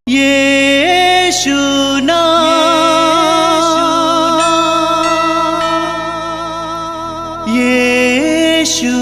यीशु नाम, यीशु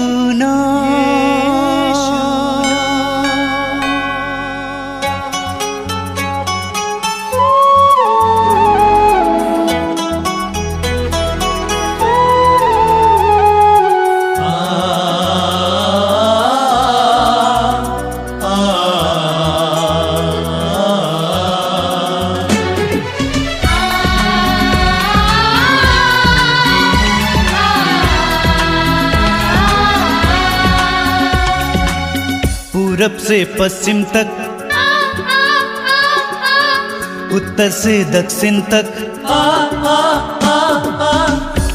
पूरब से पश्चिम तक, उत्तर से दक्षिण तक,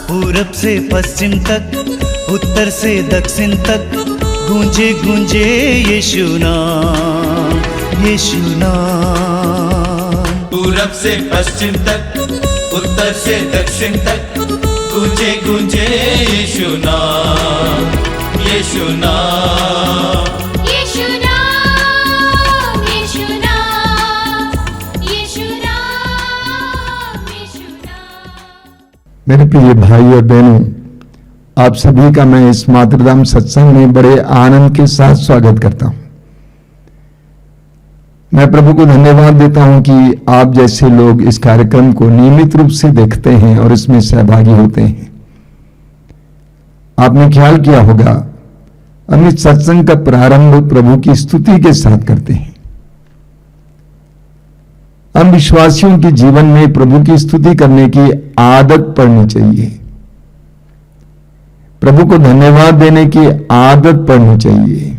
पूरब से पश्चिम तक, उत्तर से दक्षिण तक, गूंजे गूंजे यीशु नाम, यीशु नाम। पूरब से पश्चिम तक, उत्तर से दक्षिण तक, गूंजे गूंजे यीशु नाम, यीशु नाम। मेरे प्रिय भाई और बहनों, आप सभी का मैं इस मातृधाम सत्संग में बड़े आनंद के साथ स्वागत करता हूं। मैं प्रभु को धन्यवाद देता हूं कि आप जैसे लोग इस कार्यक्रम को नियमित रूप से देखते हैं और इसमें सहभागी होते हैं। आपने ख्याल किया होगा, हम इस सत्संग का प्रारंभ प्रभु की स्तुति के साथ करते हैं। हम विश्वासियों के जीवन में प्रभु की स्तुति करने की आदत पड़नी चाहिए, प्रभु को धन्यवाद देने की आदत पड़नी चाहिए।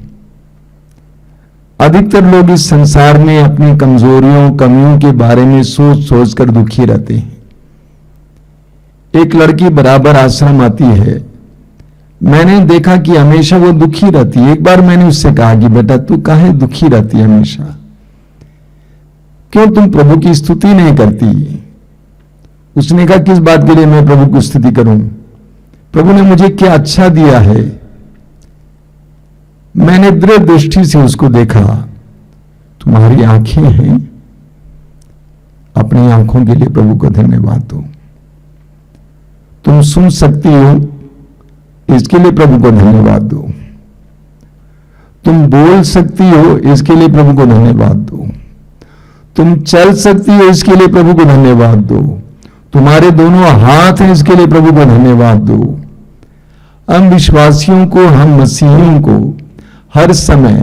अधिकतर लोग इस संसार में अपनी कमजोरियों कमियों के बारे में सोच सोच कर दुखी रहते हैं। एक लड़की बराबर आश्रम आती है, मैंने देखा कि हमेशा वो दुखी रहती है। एक बार मैंने उससे कहा कि बेटा तू काहे दुखी रहती है हमेशा, क्यों तुम प्रभु की स्तुति नहीं करती? उसने कहा किस बात के लिए मैं प्रभु की स्तुति करूं? प्रभु ने मुझे क्या अच्छा दिया है। मैंने दृढ़ दृष्टि से उसको देखा। तुम्हारी आंखें हैं, अपनी आंखों के लिए प्रभु को धन्यवाद दो। तुम सुन सकती हो, इसके लिए प्रभु को धन्यवाद दो। तुम बोल सकती हो, इसके लिए प्रभु को धन्यवाद दो। तुम चल सकती हो, इसके लिए प्रभु को धन्यवाद दो। तुम्हारे दोनों हाथ हैं, इसके लिए प्रभु को धन्यवाद दो। हम विश्वासियों को, हम मसीहियों को हर समय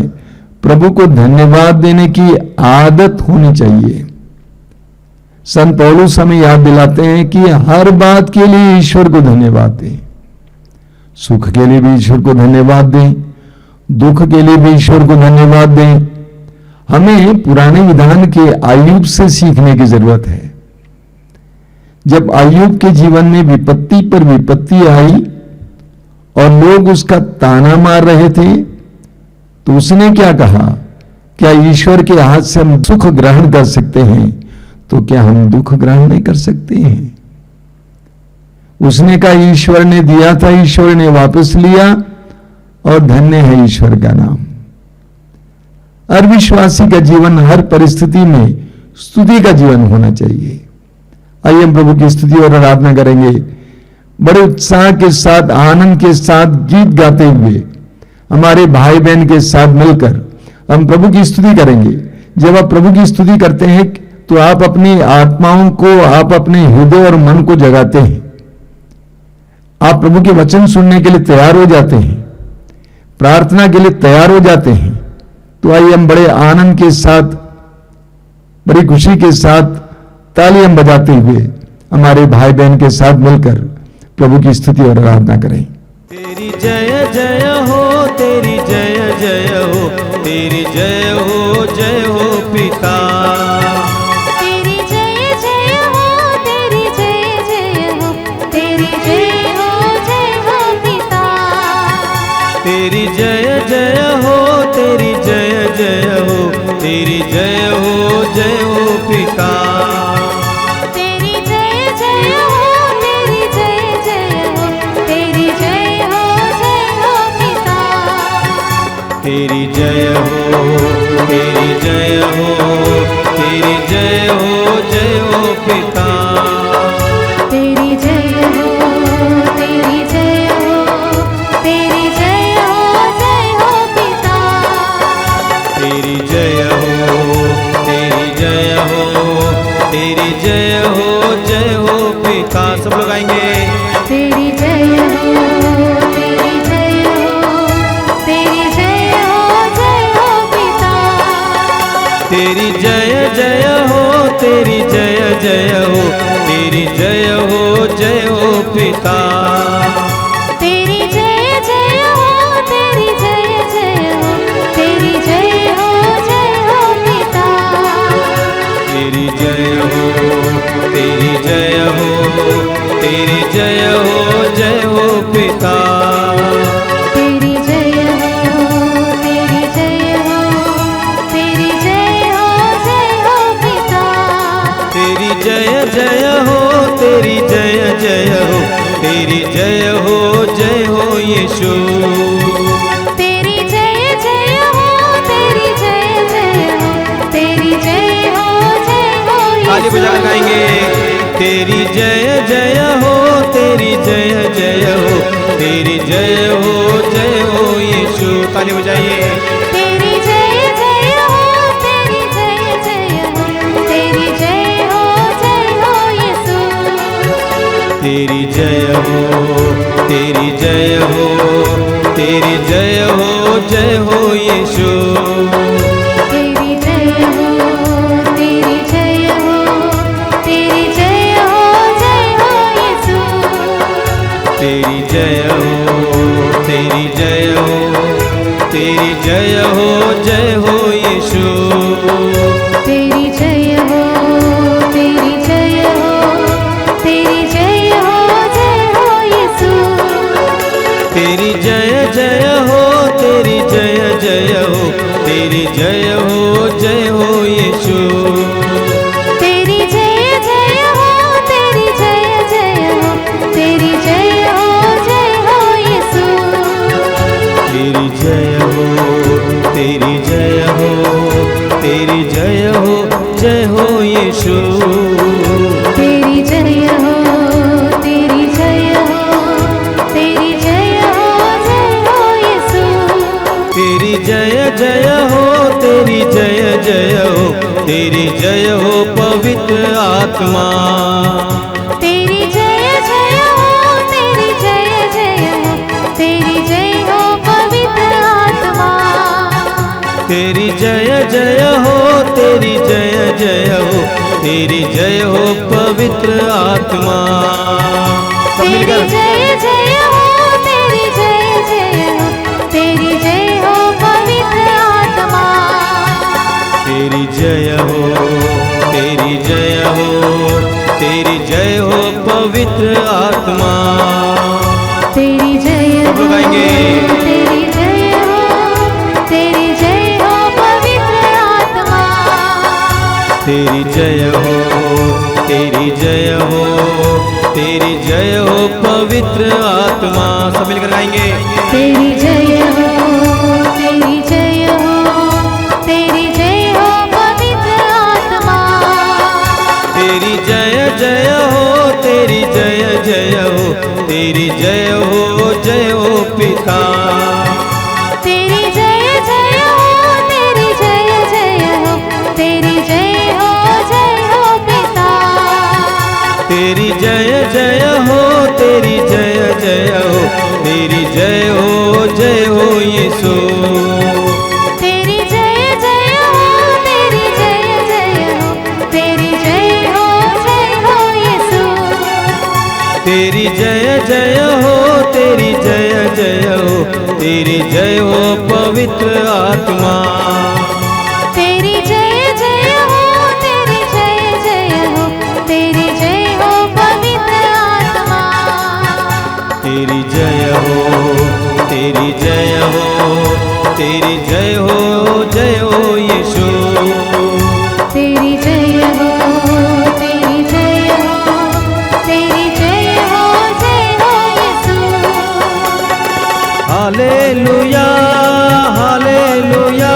प्रभु को धन्यवाद देने की आदत होनी चाहिए। संत पौलुस हमें याद दिलाते हैं कि हर बात के लिए ईश्वर को धन्यवाद दें। सुख के लिए भी ईश्वर को धन्यवाद दें, दुख के लिए भी ईश्वर को धन्यवाद दें। हमें पुराने विधान के अय्यूब से सीखने की जरूरत है। जब अय्यूब के जीवन में विपत्ति पर विपत्ति आई और लोग उसका ताना मार रहे थे, तो उसने क्या कहा? क्या ईश्वर के हाथ से हम सुख ग्रहण कर सकते हैं, तो क्या हम दुख ग्रहण नहीं कर सकते हैं? उसने कहा ईश्वर ने दिया था, ईश्वर ने वापस लिया, और धन्य है ईश्वर का नाम। हर विश्वासी का जीवन हर परिस्थिति में स्तुति का जीवन होना चाहिए। आइए हम प्रभु की स्तुति और आराधना करेंगे। बड़े उत्साह के साथ, आनंद के साथ गीत गाते हुए हमारे भाई बहन के साथ मिलकर हम प्रभु की स्तुति करेंगे। जब आप प्रभु की स्तुति करते हैं तो आप अपनी आत्माओं को, आप अपने हृदय और मन को जगाते हैं। आप प्रभु के वचन सुनने के लिए तैयार हो जाते हैं, प्रार्थना के लिए तैयार हो जाते हैं। तो आइए हम बड़े आनंद के साथ, बड़ी खुशी के साथ ताली हम बजाते हुए हमारे भाई बहन के साथ मिलकर प्रभु की स्तुति और आराधना करें। तेरी जय जय हो, तेरी जय जय हो, तेरी जय हो पिता। तेरी जय जय हो, तेरी जय जय हो, तेरी जय हो पिता। तेरी जय जय हो, तेरी जय जय हो, तेरी जय हो पिता। तेरी जय जय हो, तेरी जय जय हो, तेरी जय हो पिता। तेरी जय हो तेरी जय हो, तेरी जय हो पिता। तेरी जय हो, तेरी जय हो, तेरी जय हो पिता। तेरी जय हो, तेरी जय हो, तेरी जय हो पिता। सब लोग आएंगे। तेरी जय हो, तेरी जय हो, तेरी जय हो पिता। तेरी जय हो, तेरी जय हो, तेरी जय हो पिता। तेरी जय हो, तेरी जय हो, तेरी जय हो पिता। तेरी जय हो, तेरी जय हो, तेरी जय हो पिता। तेरी जय हो, तेरी जय हो, तेरी जय हो पिता। तेरी जय हो, तेरी जय हो, तेरी जय हो यीशु। तेरी जय हो, तेरी जय हो, तेरी जय हो ताली बजा कर गाएंगे। तेरी जय हो, तेरी जय हो, तेरी जय हो यीशु। ताली बजाइए। तेरी जय हो, तेरी जय हो, तेरी जय हो यीशु। तेरी जय हो, तेरी जय हो, तेरी जय हो यीशु। तेरी जय हो, तेरी जय हो, तेरी जय हो यीशु। तेरी जय हो, तेरी जय हो, तेरी जय हो यीशु। तेरी जय हो, तेरी जय हो, तेरी जय हो यीशु। तेरी जय हो, तेरी जय हो, तेरी जय हो यीशु। तेरी जय हो, तेरी जय हो, तेरी जय हो यीशु। तेरी जय हो, तेरी जय हो, तेरी जय हो यीशु। तेरी जय हो, तेरी जय हो, तेरी जय हो यीशु। तेरी जय हो, तेरी जय हो, तेरी जय हो पवित्र आत्मा। तेरी जय हो, तेरी जय हो, तेरी जय हो पवित्र आत्मा। तेरी जय हो, तेरी जय हो, तेरी जय हो पवित्र आत्मा। सब तेरी मिलकर। जय हो, तेरी जय हो, तेरी जय हो पवित्र आत्मा। तेरी जय हो, तेरी जय हो, तेरी जय हो पवित्र आत्मा। तेरी जय सब हो, लोग आएंगे। तेरी जय हो, तेरी जय हो पवित्र आत्मा। तेरी जय हो, तेरी जय हो, तेरी जय हो पवित्र आत्मा। सब मिलकर गाएंगे। तेरी जय हो, तेरी जय हो, तेरी जय हो पवित्र आत्मा। तेरी जय हो, तेरी जय हो, तेरी जय हो पिता। तेरी जय हो, तेरी जय हो, तेरी जय हो पिता। तेरी जय हो, तेरी जय हो, तेरी जय हो यीशु। तेरी जय हो, तेरी जय हो, तेरी जय हो यीशु। तेरी जय हो, तेरी जय हो, तेरी जय हो पवित्र आत्मा। तेरी जय हो, तेरी जय हो, तेरी जय हो पवित्र आत्मा। तेरी जय हो, तेरी जय हो, तेरी जय हो यीशु। तेरी जय हो, तेरी जय हो, तेरी जय हो यीशु। हालेलुया, हालेलुया,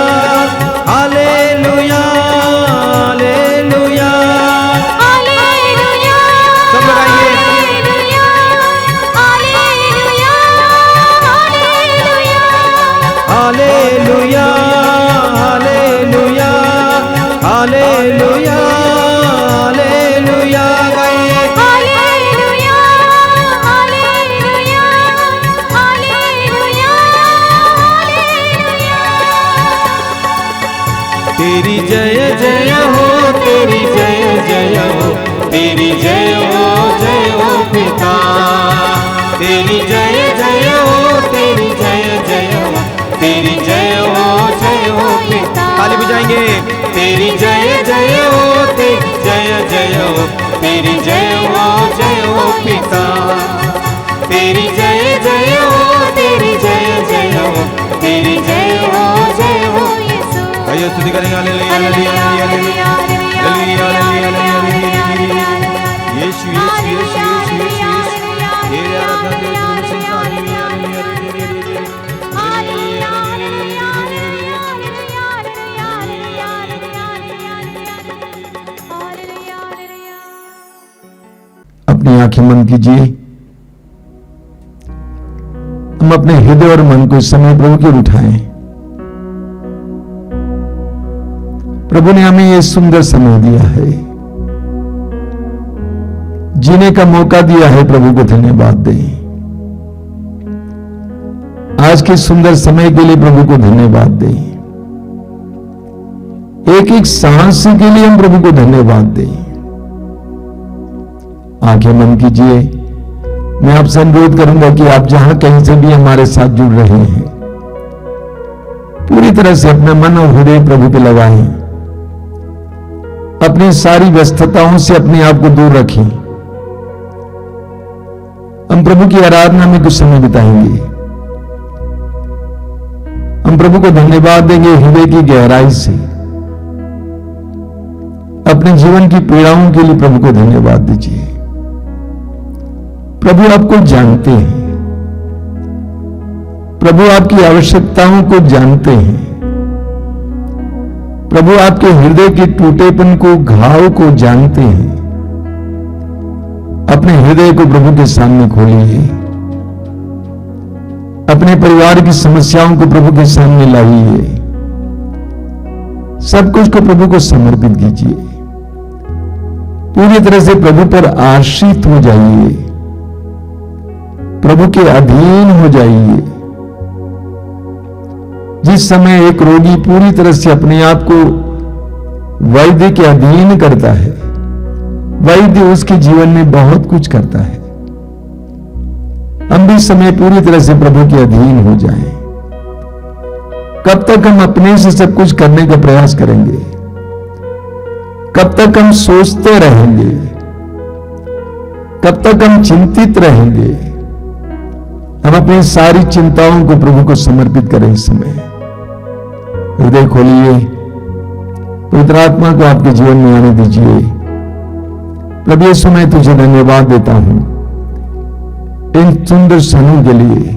तेरी जय जय हो, तेरी जय जय हो, तेरी जय हो पिता। तेरी जय जय हो, तेरी जय जय हो, तेरी जय हो पिता। ताली बजाएंगे। तेरी जय जय हो, तेरी जय जय हो, तेरी जय हो पिता। तेरी जय जय हो, तेरी जय जय हो, तेरी जय हो यीशु। आइए स्तुति करेंगे। Hallelujah hallelujah hallelujah hallelujah hallelujah. Yeshu Yeshu Yeshu Yeshu Yeshu Yeshu तेरे आराधना के संसार में हालेलुया अपनी आंखें बंद कीजिए। हम अपने हृदय और मन को इस समय प्रभु की ओर उठाएं। प्रभु ने हमें यह सुंदर समय दिया है, जीने का मौका दिया है। प्रभु को धन्यवाद दें। आज के सुंदर समय के लिए प्रभु को धन्यवाद दें। एक एक सांस के लिए हम प्रभु को धन्यवाद दें। आंखें बंद कीजिए। मैं आपसे अनुरोध करूंगा कि आप जहां कहीं से भी हमारे साथ जुड़ रहे हैं, पूरी तरह से अपना मन और हृदय प्रभु पे लगाएं। अपनी सारी व्यस्तताओं से अपने आप को दूर रखें। हम प्रभु की आराधना में कुछ समय बिताएंगे। हम प्रभु को धन्यवाद देंगे हृदय की गहराई से। अपने जीवन की पीड़ाओं के लिए प्रभु को धन्यवाद दीजिए। प्रभु आपको जानते हैं। प्रभु आपकी आवश्यकताओं को जानते हैं। प्रभु आपके हृदय के टूटेपन को, घाव को जानते हैं। अपने हृदय को प्रभु के सामने खोलिए। अपने परिवार की समस्याओं को प्रभु के सामने लाइए। सब कुछ को प्रभु को समर्पित कीजिए। पूरी तरह से प्रभु पर आश्रित हो जाइए। प्रभु के अधीन हो जाइए। जिस समय एक रोगी पूरी तरह से अपने आप को वैद्य के अधीन करता है, वैद्य उसके जीवन में बहुत कुछ करता है। हम भी समय पूरी तरह से प्रभु के अधीन हो जाएं। कब तक हम अपने से सब कुछ करने का प्रयास करेंगे? कब तक हम सोचते रहेंगे? कब तक हम चिंतित रहेंगे? हम अपनी सारी चिंताओं को प्रभु को समर्पित करें। इस समय हृदय खोलिए। पवित्र आत्मा को आपके जीवन में आने दीजिए। प्रभु यीशु मैं तुझे धन्यवाद देता हूं इन सुंदर क्षणों के लिए।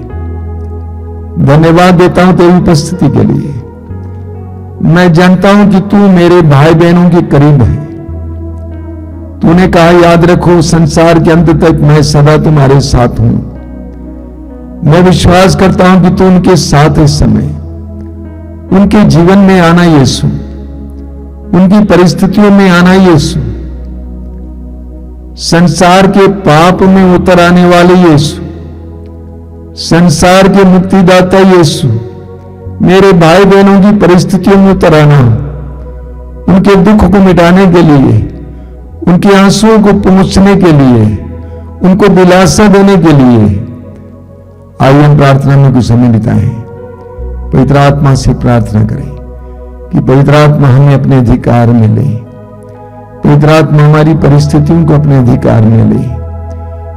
धन्यवाद देता हूं तेरी उपस्थिति के लिए। मैं जानता हूं कि तू मेरे भाई बहनों के करीब है। तूने कहा याद रखो संसार के अंत तक मैं सदा तुम्हारे साथ हूं। मैं विश्वास करता हूं कि तू उनके साथ इस समय, उनके जीवन में आना यीशु, उनकी परिस्थितियों में आना यीशु, संसार के पाप में उतर आने वाले यीशु, संसार के मुक्तिदाता यीशु, मेरे भाई बहनों की परिस्थितियों में उतर आना, उनके दुख को मिटाने के लिए, उनके आंसुओं को पोंछने के लिए, उनको दिलासा देने के लिए। आइए हम प्रार्थना में कुछ समय बिताएं। पवित्र आत्मा से प्रार्थना करें कि पवित्र आत्मा हमें अपने अधिकार में ले। पवित्र आत्मा हमारी परिस्थितियों को अपने अधिकार में ले।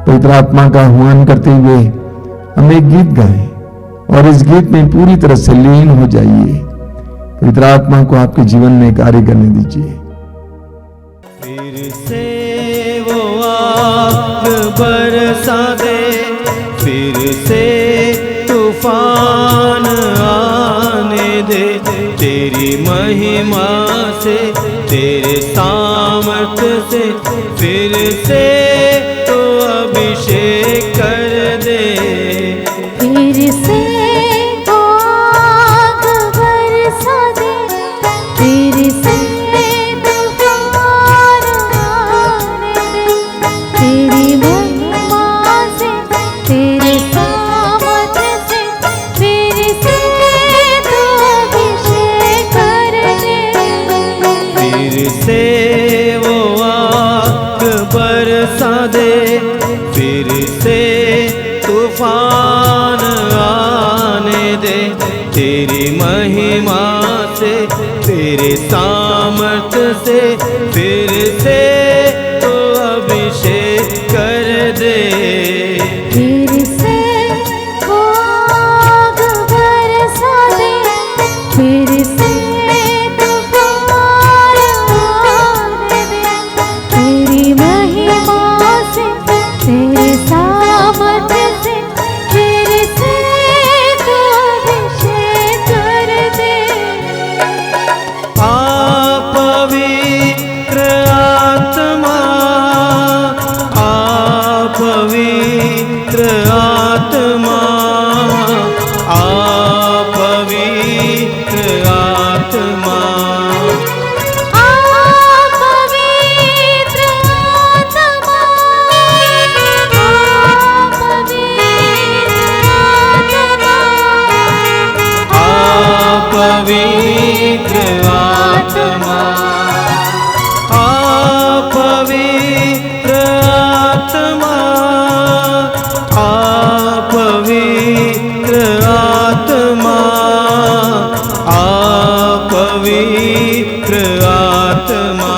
पवित्र आत्मा का आह्वान करते हुए हम एक गीत गाएं और इस गीत में पूरी तरह से लीन हो जाइए। पवित्र आत्मा को आपके जीवन में कार्य करने दीजिए। फिर से वो आग बरसा दे, फिर से तूफान आने दे। तेरी महिमा से, तेरे सामर्थ से फिर से तो अभिषेक कर दे। फिर से तो आग बरसा दे, फिर से तूफान आने दे। तेरी महिमा से, तेरे सामर्थ से फिर से तो अभिषेक कर दे। तेरे सामर्थ्य से फिर से तो अभिषेक कर दे। फिर से वो आग बरसा दे, फिर से तूफान आने दे। तेरी महिमा से, तेरे सामर्थ्य से फिर से तू अभिषेक कर दे। पवित्र आत्मा, पवित्र आत्मा, पवित्र आत्मा, पवित्र आत्मा, पवित्र आत्मा, पवित्र आत्मा, पवित्र आत्मा, पवित्र आत्मा,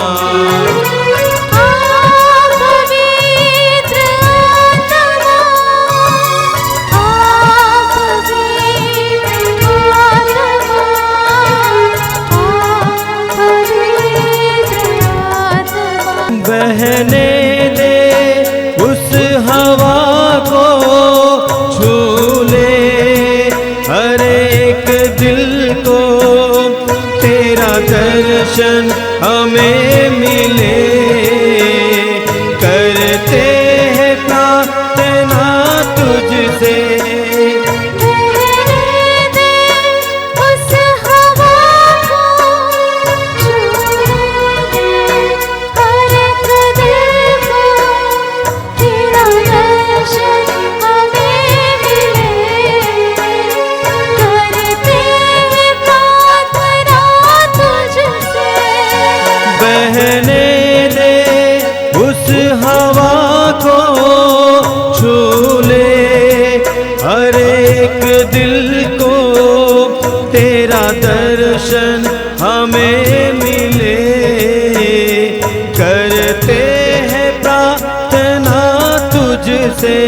बहने दे उस हवा को, छू ले हर एक दिल को, तेरा दर्शन हमें मिले। करते हैं प्रार्थना तुझसे, बहने दे उस हवा को, छू ले हर एक दिल को, तेरा दर्शन हमें मिले। करते हैं प्रार्थना तुझसे,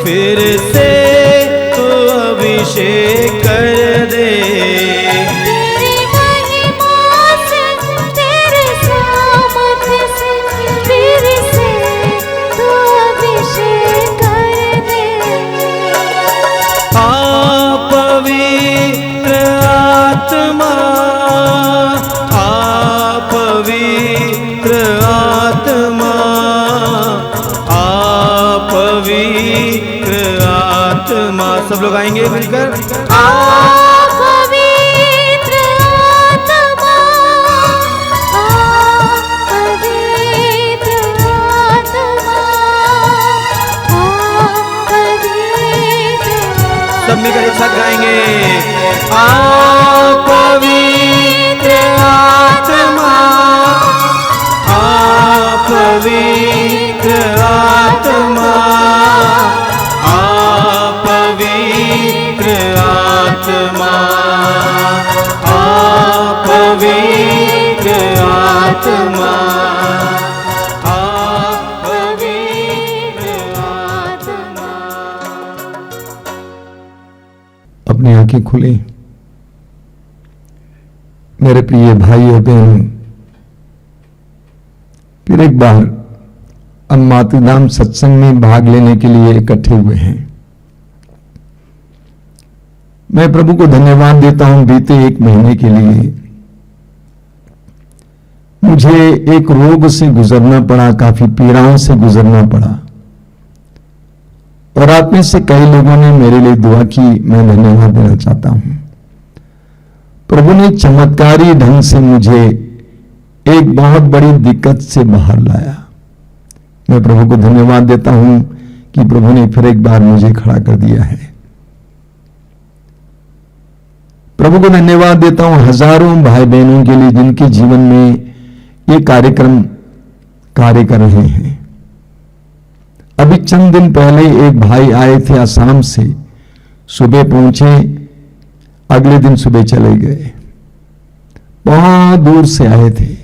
फिर से तो अभिषेक कर दे। तेरी महिमा से, तेरे सामर्थ्य से फिर से तू अभिषेक कर दे। पवित्र आत्मा, पवित्र आत्मा, पवित्र आत्मा, सब लोग आएंगे मिलकर। पवित्र आत्मा, पवित्र आत्मा, पवित्र। सब मिलकर एक साथ गाएंगे। पवित्र आत्मा, पवित्र आत्मा, पवित्र आत्मा, पवित्र आत्मा, पवित्र आत्मा। अपनी आंखें खुले। मेरे प्रिय भाई और बहनों, फिर एक बार हम मातृधाम सत्संग में भाग लेने के लिए इकट्ठे हुए हैं। मैं प्रभु को धन्यवाद देता हूं बीते एक महीने के लिए। मुझे एक रोग से गुजरना पड़ा, काफी पीड़ाओं से गुजरना पड़ा, और आप में से कई लोगों ने मेरे लिए दुआ की। मैं धन्यवाद देना चाहता हूं। प्रभु ने चमत्कारी ढंग से मुझे एक बहुत बड़ी दिक्कत से बाहर लाया। मैं प्रभु को धन्यवाद देता हूं कि प्रभु ने फिर एक बार मुझे खड़ा कर दिया है। प्रभु को धन्यवाद देता हूं हजारों भाई बहनों के लिए जिनके जीवन में ये कार्यक्रम कार्य कर रहे हैं। अभी चंद दिन पहले एक भाई आए थे असम से, सुबह पहुंचे, अगले दिन सुबह चले गए। बहुत दूर से आए थे,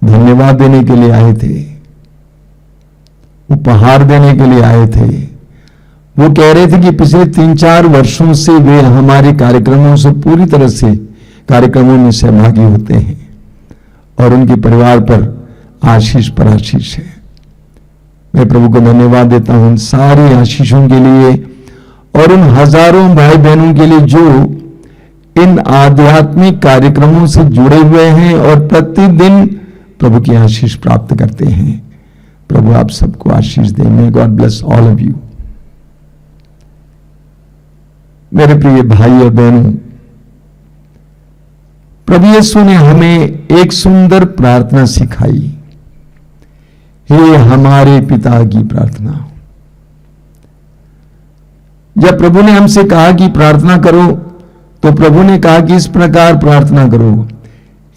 धन्यवाद देने के लिए आए थे, उपहार देने के लिए आए थे। वो कह रहे थे कि पिछले 3-4 वर्षों से वे हमारे कार्यक्रमों से पूरी तरह से कार्यक्रमों में सहभागी होते हैं और उनके परिवार पर आशीष पर आशीष है। मैं प्रभु को धन्यवाद देता हूं सारी आशीषों के लिए और उन हजारों भाई बहनों के लिए जो इन आध्यात्मिक कार्यक्रमों से जुड़े हुए हैं और प्रतिदिन प्रभु की आशीष प्राप्त करते हैं। प्रभु आप सबको आशीष दे। May God bless all of you. मेरे प्रिय भाई और बहनों, प्रभु यीशु ने हमें एक सुंदर प्रार्थना सिखाई, हे हमारे पिता की प्रार्थना। जब प्रभु ने हमसे कहा कि प्रार्थना करो, तो प्रभु ने कहा कि इस प्रकार प्रार्थना करो,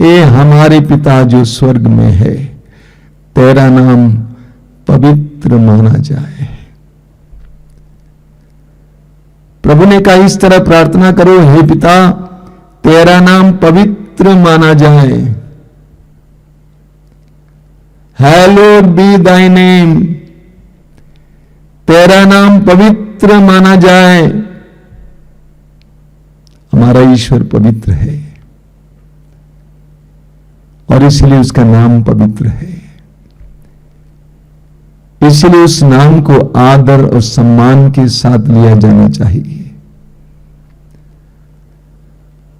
हे हमारे पिता जो स्वर्ग में है, तेरा नाम पवित्र माना जाए। प्रभु ने कहा इस तरह प्रार्थना करो, हे पिता तेरा नाम पवित्र माना जाए। हैलोड बी दाई नेम, तेरा नाम पवित्र माना जाए। हमारा ईश्वर पवित्र है और इसलिए उसका नाम पवित्र है। इसलिए उस नाम को आदर और सम्मान के साथ लिया जाना चाहिए।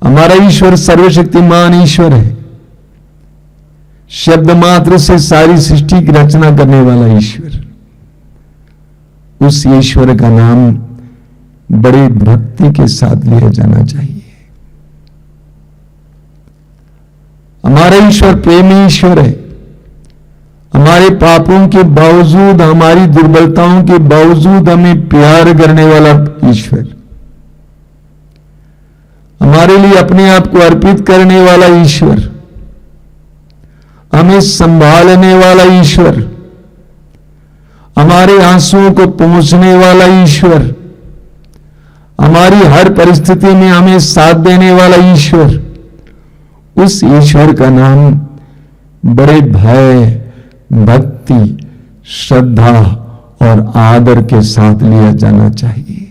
हमारा ईश्वर सर्वशक्तिमान ईश्वर है, शब्द मात्र से सारी सृष्टि की रचना करने वाला ईश्वर। उस ईश्वर का नाम बड़ी भक्ति के साथ लिया जाना चाहिए। हमारा ईश्वर प्रेमी ईश्वर है। हमारे पापों के बावजूद, हमारी दुर्बलताओं के बावजूद हमें प्यार करने वाला ईश्वर, हमारे लिए अपने आप को अर्पित करने वाला ईश्वर, हमें संभालने वाला ईश्वर, हमारे आंसुओं को पहुंचने वाला ईश्वर, हमारी हर परिस्थिति में हमें साथ देने वाला ईश्वर, उस ईश्वर का नाम बड़े भय, भक्ति, श्रद्धा और आदर के साथ लिया जाना चाहिए।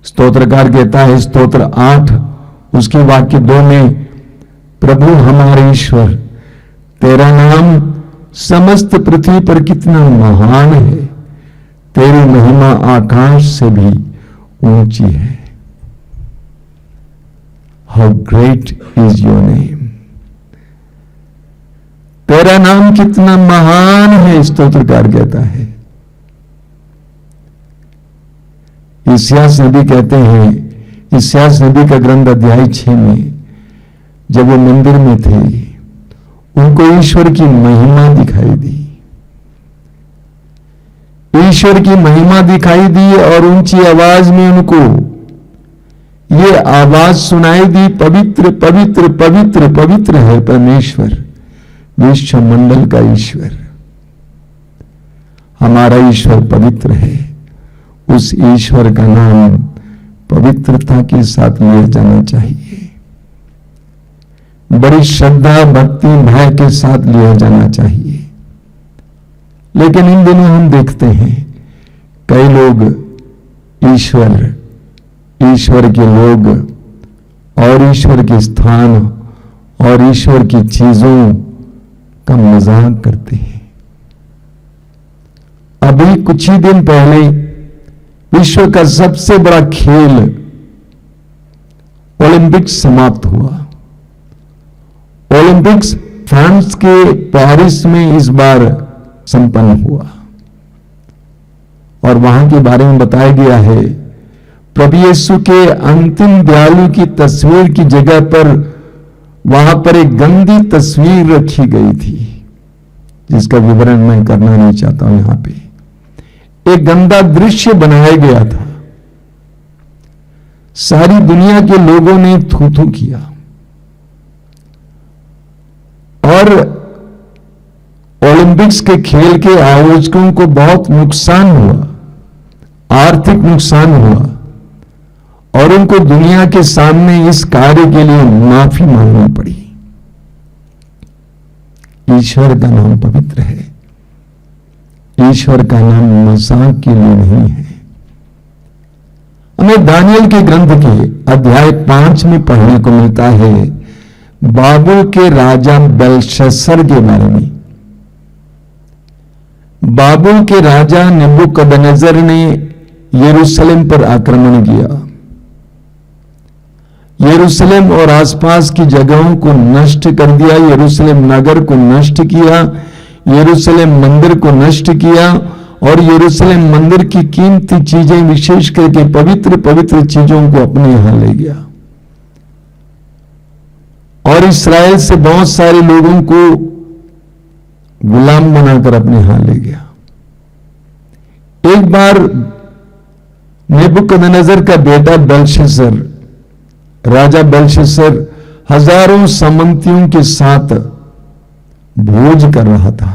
स्तोत्रकार कहता है स्तोत्र 8 उसके वाक्य 2 में, प्रभु हमारे ईश्वर तेरा नाम समस्त पृथ्वी पर कितना महान है, तेरी महिमा आकाश से भी ऊंची है। How great is your name. तेरा नाम कितना महान है, स्तोत्रकार कहता है। इस्यास नबी कहते हैं, इस्यास नबी का ग्रंथ अध्याय 6 में, जब वो मंदिर में थे उनको ईश्वर की महिमा दिखाई दी। ईश्वर की महिमा दिखाई दी और ऊंची आवाज में उनको ये आवाज सुनाई दी, पवित्र पवित्र पवित्र पवित्र है परमेश्वर, विश्व मंडल का ईश्वर। हमारा ईश्वर पवित्र है। उस ईश्वर का नाम पवित्रता के साथ लिया जाना चाहिए, बड़ी श्रद्धा, भक्ति, भय के साथ लिया जाना चाहिए। लेकिन इन दिनों हम देखते हैं कई लोग ईश्वर के लोग और ईश्वर के स्थान और ईश्वर की चीजों का मजाक करते हैं। अभी कुछ ही दिन पहले विश्व का सबसे बड़ा खेल ओलंपिक्स समाप्त हुआ। ओलंपिक्स फ्रांस के पेरिस में इस बार संपन्न हुआ और वहां के बारे में बताया गया है, प्रभु यीशु के अंतिम दयालु की तस्वीर की जगह पर वहां पर एक गंदी तस्वीर रखी गई थी, जिसका विवरण मैं करना नहीं चाहता हूं। यहां पे एक गंदा दृश्य बनाया गया था। सारी दुनिया के लोगों ने थू थू किया और ओलंपिक्स के खेल के आयोजकों को बहुत नुकसान हुआ, आर्थिक नुकसान हुआ और उनको दुनिया के सामने इस कार्य के लिए माफी मांगनी पड़ी। ईश्वर का नाम पवित्र है, ईश्वर का नाम मजाक के लिए नहीं है। हमें दानियल के ग्रंथ के अध्याय 5 में पढ़ने को मिलता है बाबुल के राजा बेलशस्सर के बारे में। बाबुल के राजा नेबुकदनेस्सर ने यरूशलेम पर आक्रमण किया, यरूशलेम और आसपास की जगहों को नष्ट कर दिया, यरूशलेम नगर को नष्ट किया, यरूशलेम मंदिर को नष्ट किया और यरूशलेम मंदिर की कीमती चीजें, विशेष करके पवित्र पवित्र चीजों को अपने यहां ले गया और इस्राएल से बहुत सारे लोगों को गुलाम बनाकर अपने यहां ले गया। एक बार नेबुकदनेस्सर का बेटा बेलशस्सर, राजा बेलशस्सर हजारों सामंतियों के साथ भोज कर रहा था,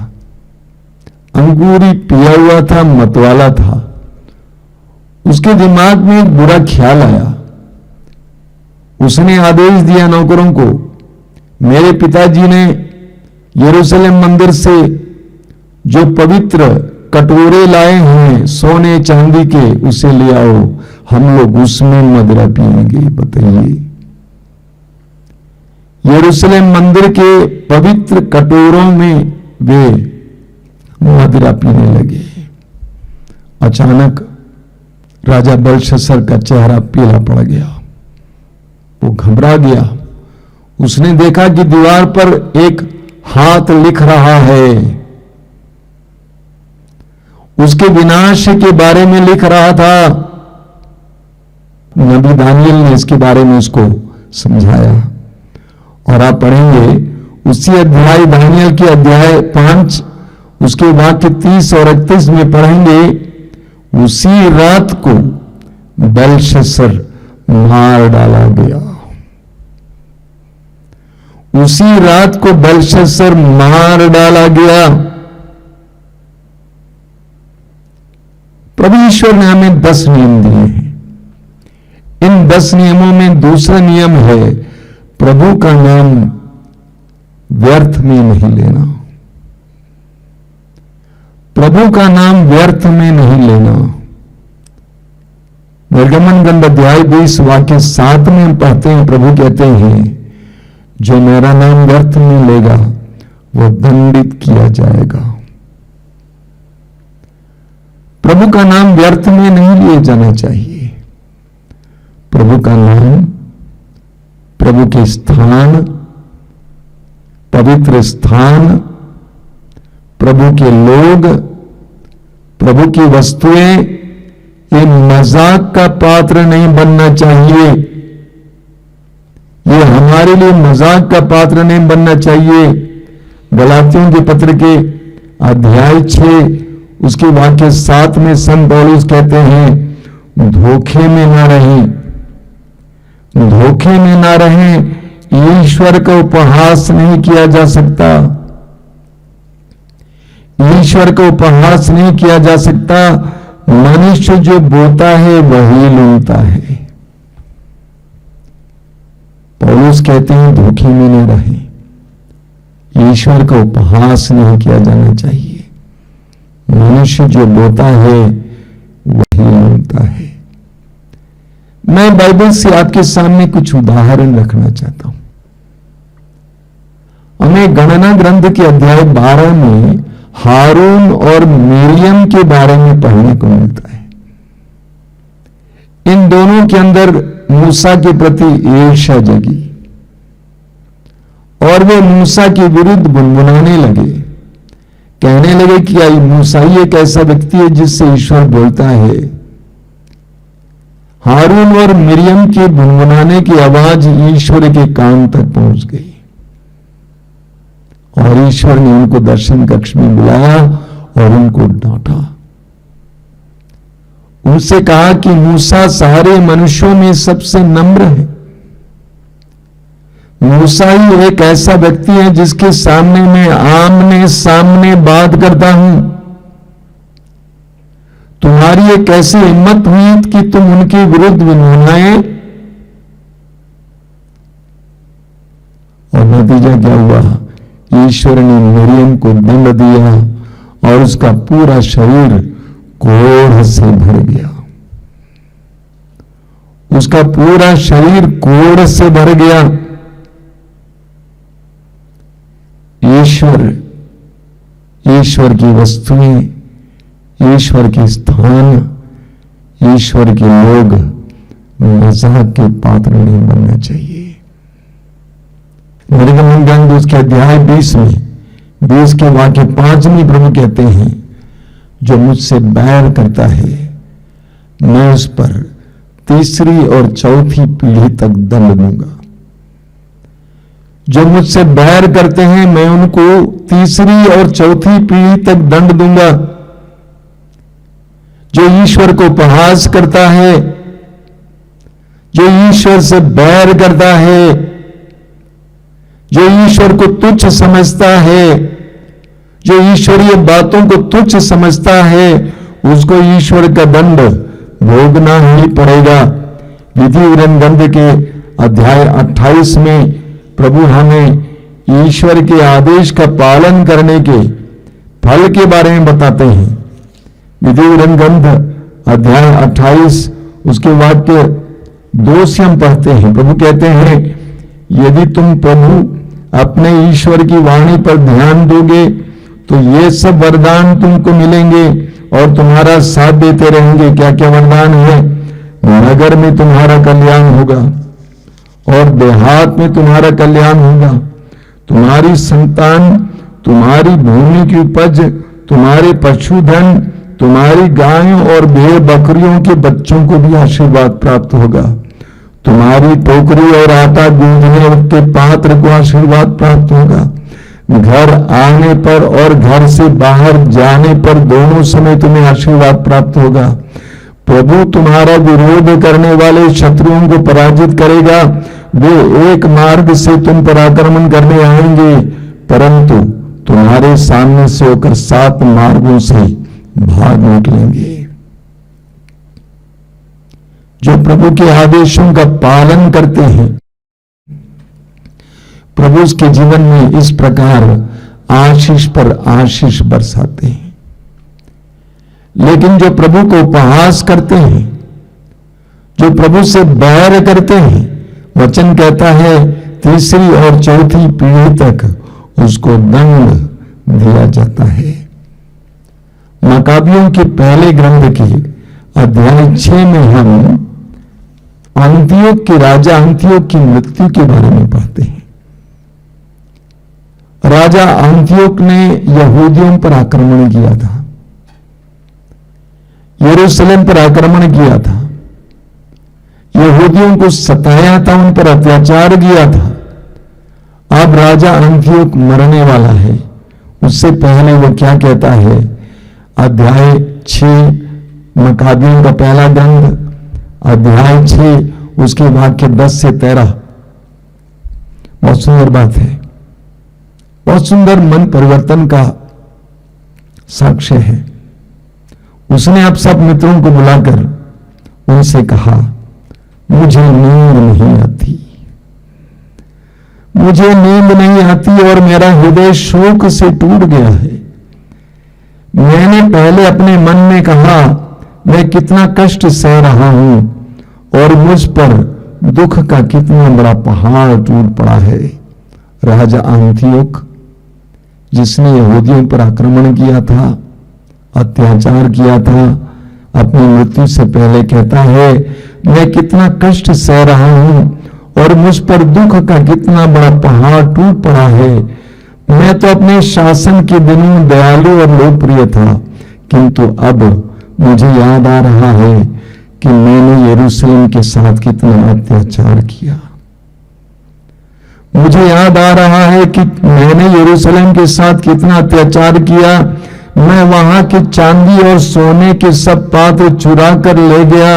अंगूरी पिया हुआ था, मतवाला था। उसके दिमाग में एक बुरा ख्याल आया। उसने आदेश दिया नौकरों को, मेरे पिताजी ने यरूशलेम मंदिर से जो पवित्र कटोरे लाए हैं सोने चांदी के, उसे ले आओ, हम लोग उसमें मदिरा पिएंगे। बताइए, यरूशलेम मंदिर के पवित्र कटोरों में वे मदिरा पीने लगे। अचानक राजा बेलशस्सर का चेहरा पीला पड़ गया, वो घबरा गया। उसने देखा कि दीवार पर एक हाथ लिख रहा है, उसके विनाश के बारे में लिख रहा था। नबी दानियल ने इसके बारे में उसको समझाया और आप पढ़ेंगे उसी अध्याय, दानियल के अध्याय 5 उसके वाक्य 30 और 31 में पढ़ेंगे, उसी रात को बेलशस्सर मार डाला गया। उसी रात को बेलशस्सर मार डाला गया। प्रभु ईश्वर ने हमें 10 नियम दिए हैं। इन 10 नियमों में दूसरा नियम है प्रभु का नाम व्यर्थ में नहीं लेना। प्रभु का नाम व्यर्थ में नहीं लेना। निर्गमन ग्रंथ अध्याय 20 वाक्य 7 में हम पढ़ते हैं, प्रभु कहते हैं, जो मेरा नाम व्यर्थ में लेगा वो दंडित किया जाएगा। प्रभु का नाम व्यर्थ में नहीं लिए जाना चाहिए। प्रभु का नाम, प्रभु के स्थान, पवित्र स्थान, प्रभु के लोग, प्रभु की वस्तुएं, ये मजाक का पात्र नहीं बनना चाहिए। ये हमारे लिए मजाक का पात्र नहीं बनना चाहिए। गलातियों के पत्र के अध्याय 6 उसके वाक्य 7 में संत पौलुस कहते हैं, धोखे में ना रहें, धोखे में ना रहें। ईश्वर का उपहास नहीं किया जा सकता, ईश्वर का उपहास नहीं किया जा सकता। मनुष्य जो बोता है वही लूटता है। पौलुस कहते हैं धोखे में न रहें, ईश्वर का उपहास नहीं किया जाना चाहिए। मनुष्य जो बोता है वही लूटता है। मैं बाइबल से आपके सामने कुछ उदाहरण रखना चाहता हूं। हमें गणना ग्रंथ के अध्याय 12 में हारून और मिरियम के बारे में पढ़ने को मिलता है। इन दोनों के अंदर मूसा के प्रति ईर्ष्या जगी और वे मूसा के विरुद्ध गुनगुनाने लगे, कहने लगे कि मूसा ही एक ऐसा व्यक्ति है जिससे ईश्वर बोलता है। हारून और मिरियम के गुनगुनाने की आवाज ईश्वर के कान तक पहुंच गई। और ईश्वर ने उनको दर्शन कक्ष में बुलाया और उनको डांटा। उनसे कहा कि मूसा सारे मनुष्यों में सबसे नम्र है। मूसा ही एक ऐसा व्यक्ति है जिसके सामने मैं आमने सामने बात करता हूं। तुम्हारी एक ऐसी हिम्मत हुई कि तुम उनके विरुद्ध विनम्राए, और नतीजा क्या हुआ? ईश्वर ने मरियम को दंड दिया और उसका पूरा शरीर कोढ़ से भर गया। उसका पूरा शरीर कोढ़ से भर गया। ईश्वर की वस्तुएं, ईश्वर के स्थान, ईश्वर के लोग मजाक के पात्र नहीं बनना चाहिए। निर्गमन ग्रंथ उसके अध्याय 20 में 20 के वाक्य 5 में प्रभु कहते हैं, जो मुझसे बैर करता है मैं उस पर तीसरी और चौथी पीढ़ी तक दंड दूंगा। जो मुझसे बैर करते हैं मैं उनको तीसरी और चौथी पीढ़ी तक दंड दूंगा। जो ईश्वर को उपहास करता है, जो ईश्वर से बैर करता है, जो ईश्वर को तुच्छ समझता है, जो ईश्वरीय बातों को तुच्छ समझता है, उसको ईश्वर का दंड भोगना ही पड़ेगा। विधि विवरण ग्रंथ के अध्याय 28 में प्रभु हमें ईश्वर के आदेश का पालन करने के फल के बारे में बताते हैं। विधि विवरण ग्रंथ अध्याय 28 उसके वाक्य 2 से हम पढ़ते हैं। प्रभु कहते हैं, यदि तुम प्रभु अपने ईश्वर की वाणी पर ध्यान दोगे तो ये सब वरदान तुमको मिलेंगे और तुम्हारा साथ देते रहेंगे। क्या क्या वरदान है? नगर में तुम्हारा कल्याण होगा और देहात में तुम्हारा कल्याण होगा। तुम्हारी संतान, तुम्हारी भूमि की उपज, तुम्हारे पशुधन, तुम्हारी गायों और भेड़ बकरियों के बच्चों को भी आशीर्वाद प्राप्त होगा। तुम्हारी टोकरी और आटा गूंथने के पात्र को आशीर्वाद प्राप्त होगा। घर आने पर और घर से बाहर जाने पर दोनों समय तुम्हें आशीर्वाद प्राप्त होगा। प्रभु तुम्हारा विरोध करने वाले शत्रुओं को पराजित करेगा। वे एक मार्ग से तुम पर आक्रमण करने आएंगे, परंतु तुम्हारे सामने से होकर 7 मार्गों से भाग निकलेंगे। जो प्रभु के आदेशों का पालन करते हैं, प्रभु उसके जीवन में इस प्रकार आशीष पर आशीष बरसाते हैं। लेकिन जो प्रभु को उपहास करते हैं, जो प्रभु से बैर करते हैं, वचन कहता है तीसरी और चौथी पीढ़ी तक उसको दंड दिया जाता है। मकाबियों के पहले ग्रंथ के अध्याय 6 में हम अंतियोक के राजा अंतियोक की मृत्यु के बारे में पढ़ते हैं। राजा अंतियोक ने यहूदियों पर आक्रमण किया था, यरूशलेम पर आक्रमण किया था, यहूदियों को सताया था, उन पर अत्याचार किया था। अब राजा अंतियोक मरने वाला है। उससे पहले वो क्या कहता है? अध्याय 6 मकाबियों का पहला ग्रंथ अध्याय 6 उसके वाक्य 10 से 13 बहुत सुंदर बात है, बहुत सुंदर मन परिवर्तन का साक्ष्य है। उसने अब सब मित्रों को बुलाकर उनसे कहा, मुझे नींद नहीं आती, मुझे नींद नहीं आती और मेरा हृदय शोक से टूट गया है। मैंने पहले अपने मन में कहा, मैं कितना कष्ट सह रहा हूं और मुझ पर दुख का कितना बड़ा पहाड़ टूट पड़ा है। राजा अंतियोक, जिसने यहूदियों पर आक्रमण किया था, अत्याचार किया था, अपनी मृत्यु से पहले कहता है, मैं कितना कष्ट सह रहा हूं और मुझ पर दुख का कितना बड़ा पहाड़ टूट पड़ा है। मैं तो अपने शासन के दिनों दयालु और लोकप्रिय था, किंतु अब मुझे याद आ रहा है कि मैंने यरूशलेम के साथ कितना अत्याचार किया। मुझे याद आ रहा है कि मैंने यरूशलेम के साथ कितना अत्याचार किया। मैं वहां के चांदी और सोने के सब पात्र चुरा कर ले गया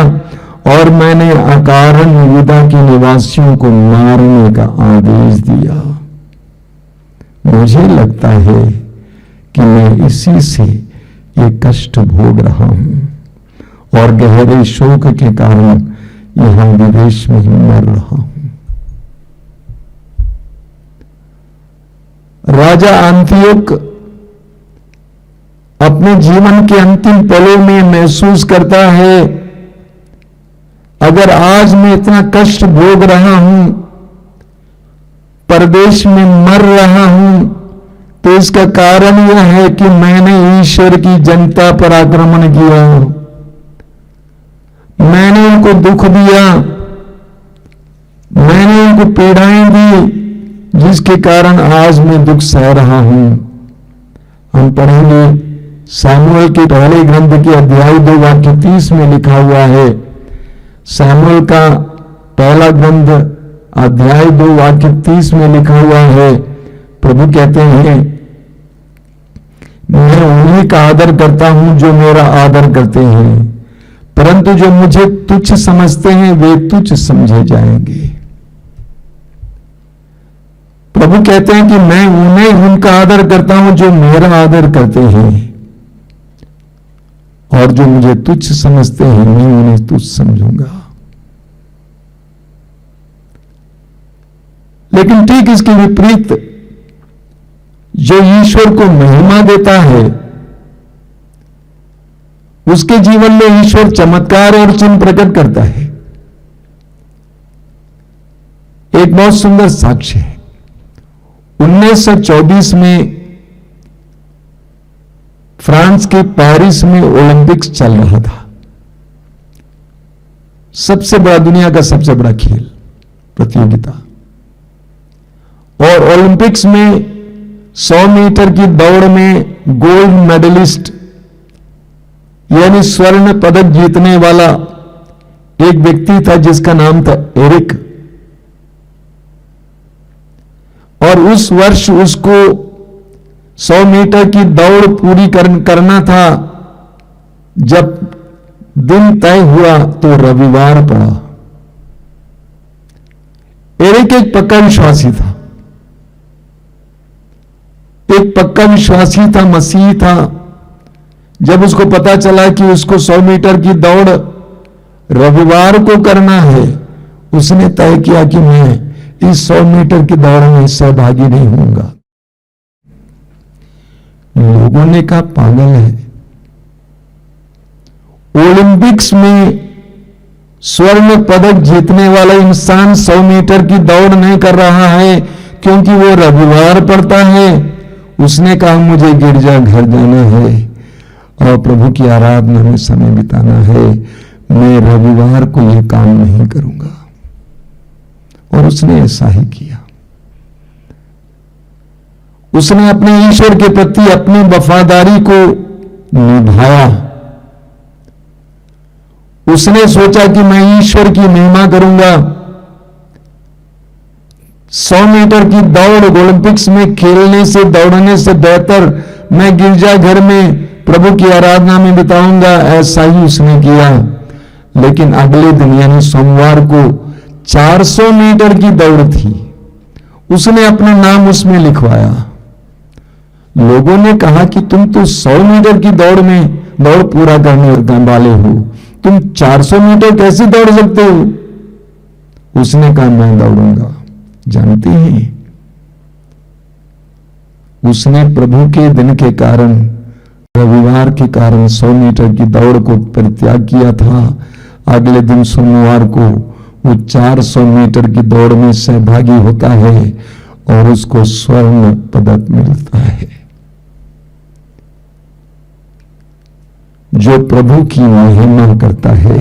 और मैंने अकारण यहूदा के निवासियों को मारने का आदेश दिया। मुझे लगता है कि मैं इसी से ये कष्ट भोग रहा हूं और गहरे शोक के कारण यहां विदेश में ही मर रहा हूं। राजा अंतियोक अपने जीवन के अंतिम पलों में महसूस करता है, अगर आज मैं इतना कष्ट भोग रहा हूं, परदेश में मर रहा हूं, तो इसका कारण यह है कि मैंने ईश्वर की जनता पर आक्रमण किया, मैंने उनको दुख दिया, मैंने उनको पीड़ाएं दी, जिसके कारण आज मैं दुख सह रहा हूं। हम पढ़ेंगे सामुएल के पहले ग्रंथ के अध्याय 2 वाक्य 30 में लिखा हुआ है। सामुएल का पहला ग्रंथ अध्याय 2 वाक्य 30 में लिखा हुआ है, प्रभु कहते हैं, मैं उन्हीं का आदर करता हूं जो मेरा आदर करते हैं, परंतु जो मुझे तुच्छ समझते हैं वे तुच्छ समझे जाएंगे। प्रभु कहते हैं कि मैं उनका आदर करता हूं जो मेरा आदर करते हैं, और जो मुझे तुच्छ समझते हैं मैं उन्हें तुच्छ समझूंगा। लेकिन ठीक इसके विपरीत जो ईश्वर को महिमा देता है, उसके जीवन में ईश्वर चमत्कार और चिन्ह प्रकट करता है। एक बहुत सुंदर साक्ष्य है। 1924 में फ्रांस के पेरिस में ओलंपिक्स चल रहा था। सबसे बड़ा, दुनिया का सबसे बड़ा खेल प्रतियोगिता। और ओलंपिक्स में 100 मीटर की दौड़ में गोल्ड मेडलिस्ट यानी स्वर्ण पदक जीतने वाला एक व्यक्ति था जिसका नाम था एरिक। और उस वर्ष उसको 100 मीटर की दौड़ पूरी करना था। जब दिन तय हुआ तो रविवार पड़ा। एरिक एक पक्का विश्वासी था, एक पक्का विश्वासी था, मसीही था। जब उसको पता चला कि उसको 100 मीटर की दौड़ रविवार को करना है, उसने तय किया कि मैं इस 100 मीटर की दौड़ में सहभागी नहीं होऊंगा। लोगों ने कहा पागल है, ओलंपिक्स में स्वर्ण पदक जीतने वाला इंसान 100 मीटर की दौड़ नहीं कर रहा है क्योंकि वो रविवार पड़ता है। उसने कहा मुझे गिरजा घर जाना है और प्रभु की आराधना में समय बिताना है, मैं रविवार को यह काम नहीं करूंगा। और उसने ऐसा ही किया। उसने अपने ईश्वर के प्रति अपनी वफादारी को निभाया। उसने सोचा कि मैं ईश्वर की महिमा करूंगा। 100 मीटर की दौड़ ओलंपिक्स में खेलने से, दौड़ने से बेहतर मैं गिरजाघर में प्रभु की आराधना में बिताऊंगा, ऐसा ही उसने किया। लेकिन अगले दिन यानी सोमवार को 400 मीटर की दौड़ थी। उसने अपना नाम उसमें लिखवाया। लोगों ने कहा कि तुम तो 100 मीटर की दौड़ पूरा करने वाले हो, तुम 400 मीटर कैसे दौड़ सकते हो? उसने कहा मैं दौड़ूंगा। जानते हैं, उसने प्रभु के दिन के कारण, रविवार के कारण 100 मीटर की दौड़ को परित्याग किया था। अगले दिन सोमवार को वो 400 मीटर की दौड़ में सहभागी होता है और उसको स्वर्ण पदक मिलता है। जो प्रभु की महिमा करता है,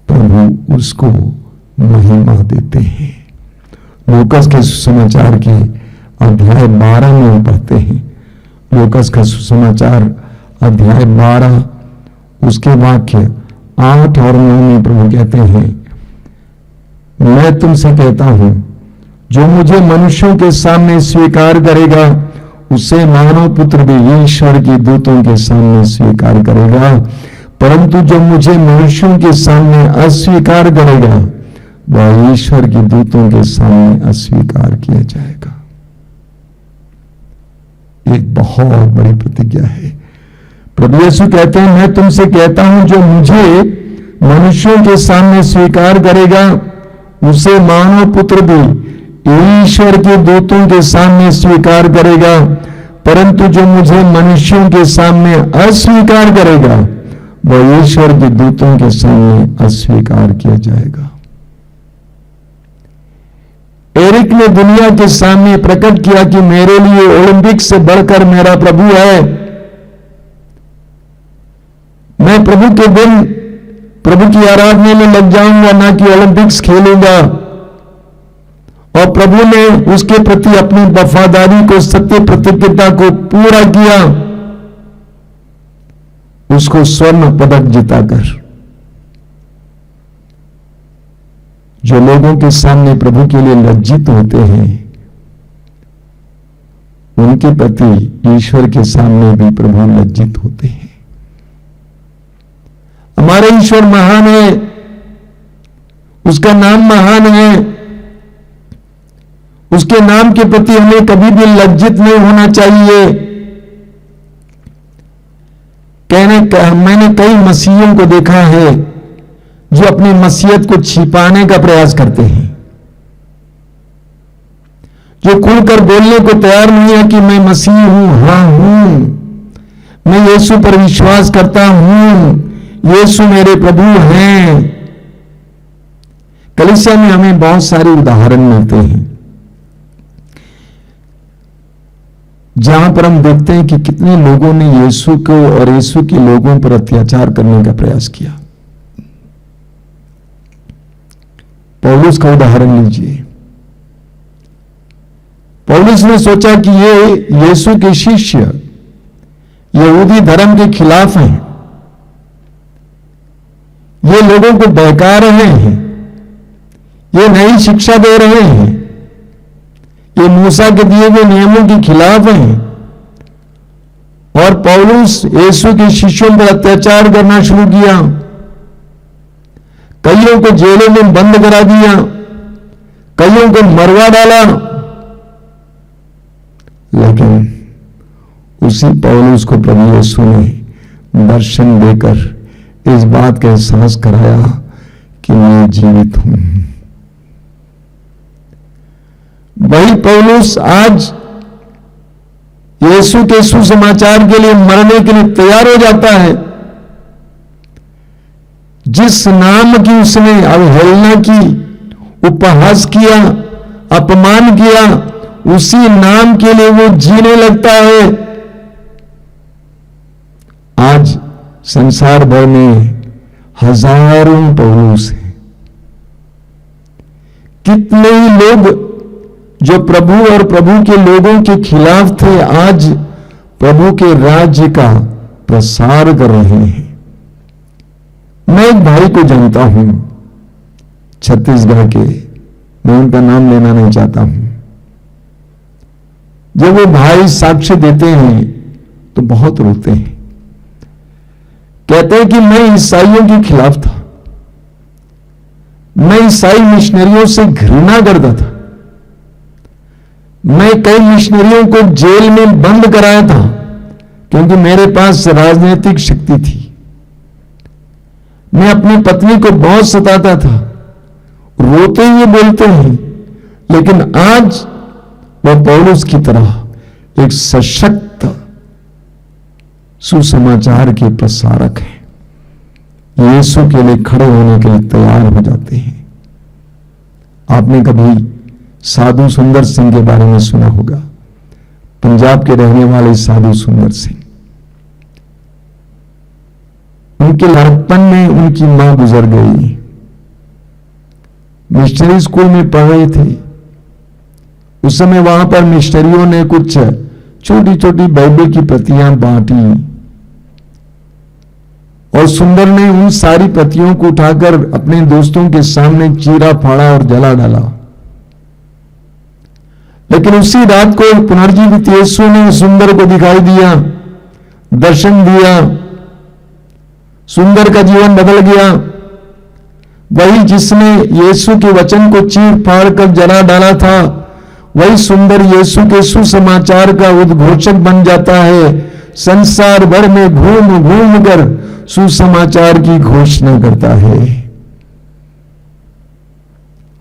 प्रभु उसको महिमा देते हैं। लूकास के सुसमाचार के अध्याय 12 में हम पढ़ते हैं। लूकास का सुसमाचार अध्याय 12 उसके वाक्य 8 और 9 में प्रभु कहते हैं, मैं तुमसे कहता हूं जो मुझे मनुष्यों के सामने स्वीकार करेगा उसे मानव पुत्र भी ईश्वर के दूतों के सामने स्वीकार करेगा, परंतु जो मुझे मनुष्यों के सामने अस्वीकार करेगा वह ईश्वर के दूतों के सामने अस्वीकार किया जाएगा। एक बहुत बड़ी प्रतिज्ञा है। प्रभु यीशु कहते हैं, मैं तुमसे कहता हूं जो मुझे मनुष्यों के सामने स्वीकार करेगा उसे मानव पुत्र भी ईश्वर के दूतों के सामने स्वीकार करेगा, परंतु जो मुझे मनुष्यों के सामने अस्वीकार करेगा वह ईश्वर के दूतों के सामने अस्वीकार किया जाएगा। एरिक ने दुनिया के सामने प्रकट किया कि मेरे लिए ओलंपिक से बढ़कर मेरा प्रभु है। मैं प्रभु के दिन प्रभु की आराधना में लग जाऊंगा, ना कि ओलंपिक्स खेलूंगा। और प्रभु ने उसके प्रति अपनी वफादारी को, सत्य प्रतिज्ञता को पूरा किया, उसको स्वर्ण पदक जिताकर। जो लोगों के सामने प्रभु के लिए लज्जित होते हैं उनके प्रति ईश्वर के सामने भी प्रभु लज्जित होते हैं। हमारे ईश्वर महान है, उसका नाम महान है, उसके नाम के प्रति हमें कभी भी लज्जित नहीं होना चाहिए। मैंने कई मसीहियों को देखा है जो अपनी मसीहत को छिपाने का प्रयास करते हैं, जो खुलकर बोलने को तैयार नहीं है कि मैं मसीह हूं, हां हूं, मैं यीशु पर विश्वास करता हूं, यीशु मेरे प्रभु हैं। कलीसिया में हमें बहुत सारे उदाहरण मिलते हैं जहां पर हम देखते हैं कि कितने लोगों ने यीशु को और यीशु के लोगों पर अत्याचार करने का प्रयास किया। पौलुस का उदाहरण लीजिए। पौलुस ने सोचा कि ये यीशु के शिष्य यहूदी धर्म के खिलाफ हैं, ये लोगों को बहका रहे हैं, ये नई शिक्षा दे रहे हैं, ये मूसा के दिए हुए नियमों के खिलाफ हैं। और पौलुस यीशु के शिष्यों पर अत्याचार करना शुरू किया, कईयों को जेलों में बंद करा दिया, कईयों को मरवा डाला। लेकिन उसी पौलुस को प्रभु यीशु ने दर्शन देकर इस बात का एहसास कराया कि मैं जीवित हूं। वही पौलुस आज यीशु के सुसमाचार के लिए मरने के लिए तैयार हो जाता है। जिस नाम की उसने अवहेलना की, उपहास किया, अपमान किया, उसी नाम के लिए वो जीने लगता है। आज संसार भर में हजारों पौलुस हैं। कितने ही लोग जो प्रभु और प्रभु के लोगों के खिलाफ थे आज प्रभु के राज्य का प्रसार कर रहे हैं। मैं एक भाई को जानता हूं छत्तीसगढ़ के, मैं उनका नाम लेना नहीं चाहता हूं। जब वो भाई साक्ष्य देते हैं तो बहुत रोते हैं। कहते हैं कि मैं ईसाइयों के खिलाफ था, मैं ईसाई मिशनरियों से घृणा करता था, मैं कई मिशनरियों को जेल में बंद कराया था क्योंकि मेरे पास राजनीतिक शक्ति थी। मैं अपनी पत्नी को बहुत सताता था। रोते हुए बोलते हैं, लेकिन आज वह पौलुस की तरह एक सशक्त सुसमाचार के प्रसारक हैं। यीशु के लिए खड़े होने के लिए तैयार हो जाते हैं। आपने कभी साधु सुंदर सिंह के बारे में सुना होगा, पंजाब के रहने वाले साधु सुंदर सिंह। उनके लड़कपन में उनकी मां गुजर गई। मिशनरी स्कूल में पढ़ रहे थे। उस समय वहां पर मिशनरियों ने कुछ छोटी छोटी बाइबल की प्रतियां बांटी और सुंदर ने उन सारी प्रतियों को उठाकर अपने दोस्तों के सामने चीरा फाड़ा और जला डाला। लेकिन उसी रात को पुनर्जीवित यीशु ने सुंदर को दिखाई दिया, दर्शन दिया, सुंदर का जीवन बदल गया। वही जिसने यीशु के वचन को चीर फाड़ कर जला डाला था, वही सुंदर यीशु के सुसमाचार का उद्घोषक बन जाता है। संसार भर में घूम घूम कर सुसमाचार की घोषणा करता है।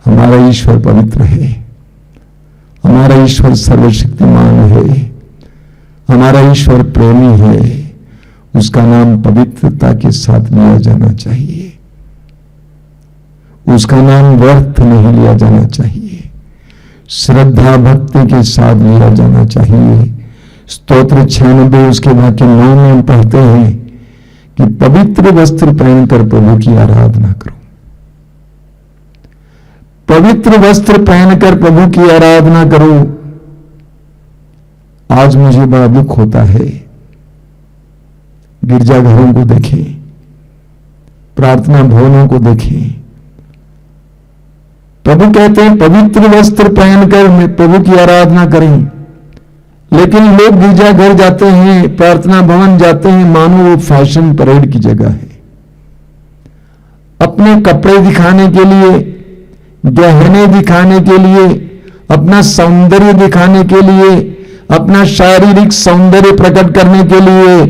हमारा ईश्वर पवित्र है, हमारा ईश्वर सर्वशक्तिमान है, हमारा ईश्वर प्रेमी है। उसका नाम पवित्रता के साथ लिया जाना चाहिए, उसका नाम व्यर्थ नहीं लिया जाना चाहिए, श्रद्धा भक्ति के साथ लिया जाना चाहिए। स्तोत्र 96 उसके वाक्य 9 में हम पढ़ते हैं कि पवित्र वस्त्र पहनकर प्रभु की आराधना करो। पवित्र वस्त्र पहनकर प्रभु की आराधना करो। आज मुझे बड़ा दुख होता है, गिरजाघरों को देखें, प्रार्थना भवनों को देखें। प्रभु कहते हैं पवित्र वस्त्र पहनकर प्रभु की आराधना करें, लेकिन लोग गिरजाघर जाते हैं, प्रार्थना भवन जाते हैं, मानो वो फैशन परेड की जगह है। अपने कपड़े दिखाने के लिए, गहने दिखाने के लिए, अपना सौंदर्य दिखाने के लिए, अपना शारीरिक सौंदर्य प्रकट करने के लिए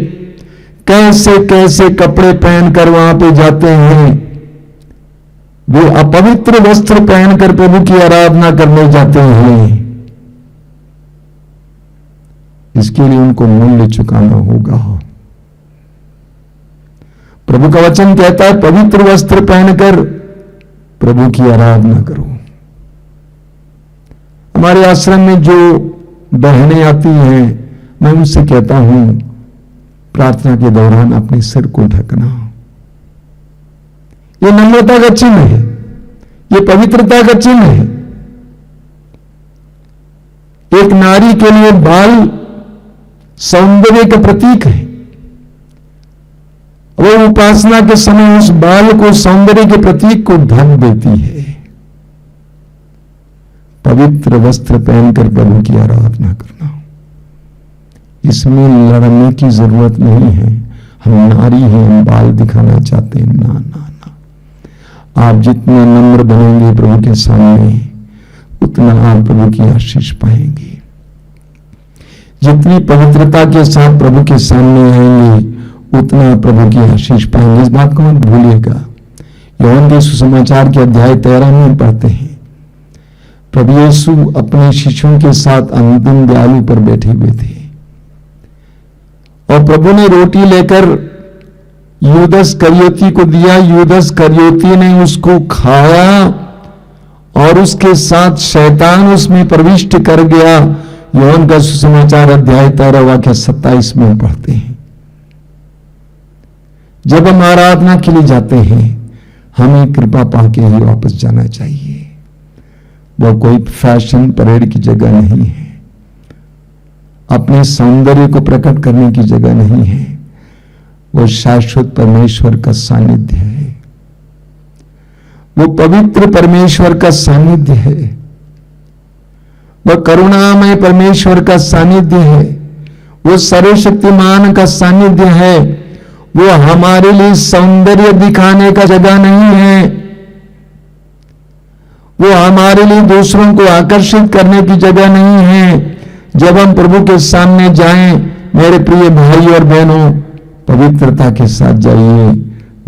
कैसे कैसे कपड़े पहनकर वहां पे जाते हैं। वे अपवित्र वस्त्र पहनकर प्रभु की आराधना करने जाते हैं। इसके लिए उनको मूल्य चुकाना होगा। प्रभु का वचन कहता है पवित्र वस्त्र पहनकर प्रभु की आराधना करो। हमारे आश्रम में जो बहनें आती हैं, मैं उनसे कहता हूं प्रार्थना के दौरान अपने सिर को ढकना। ये नम्रता का चिन्ह है, ये पवित्रता का चिन्ह है। एक नारी के लिए बाल सौंदर्य का प्रतीक है। वो उपासना के समय उस बाल को, सौंदर्य के प्रतीक को ढक देती है। पवित्र वस्त्र पहनकर प्रभु की आराधना करना, इसमें लड़ने की जरूरत नहीं है। हम नारी हैं, हम बाल दिखाना चाहते हैं, ना ना ना। आप जितने नम्र बनेंगे प्रभु के सामने, उतना आप प्रभु की आशीष पाएंगे। जितनी पवित्रता के साथ प्रभु के सामने आएंगे, उतना प्रभु की आशीष पाएंगे। इस बात को मत भूलिएगा। यूहन्ना के सुसमाचार के अध्याय 13 में पढ़ते हैं, प्रभु यीशु अपने शिष्यों के साथ अंतिम दयालु पर बैठे हुए थे और प्रभु ने रोटी लेकर यूदस करियोती को दिया। यूदस करियोती ने उसको खाया और उसके साथ शैतान उसमें प्रविष्ट कर गया। यूहन्ना का सुसमाचार अध्याय 13 वाक्य 27 में पढ़ते हैं। जब हम आराधना के लिए जाते हैं, हमें कृपा पाके ही वापस जाना चाहिए। वह कोई फैशन परेड की जगह नहीं है, अपने सौंदर्य को प्रकट करने की जगह नहीं है। वो शाश्वत परमेश्वर का सानिध्य है, वो पवित्र परमेश्वर का सानिध्य है, वह करुणामय परमेश्वर का सानिध्य है, वो सर्वशक्तिमान का सानिध्य है। वो हमारे लिए सौंदर्य दिखाने का जगह नहीं है, वो हमारे लिए दूसरों को आकर्षित करने की जगह नहीं है। जब हम प्रभु के सामने जाएं, मेरे प्रिय भाई और बहनों, पवित्रता के साथ जाइए,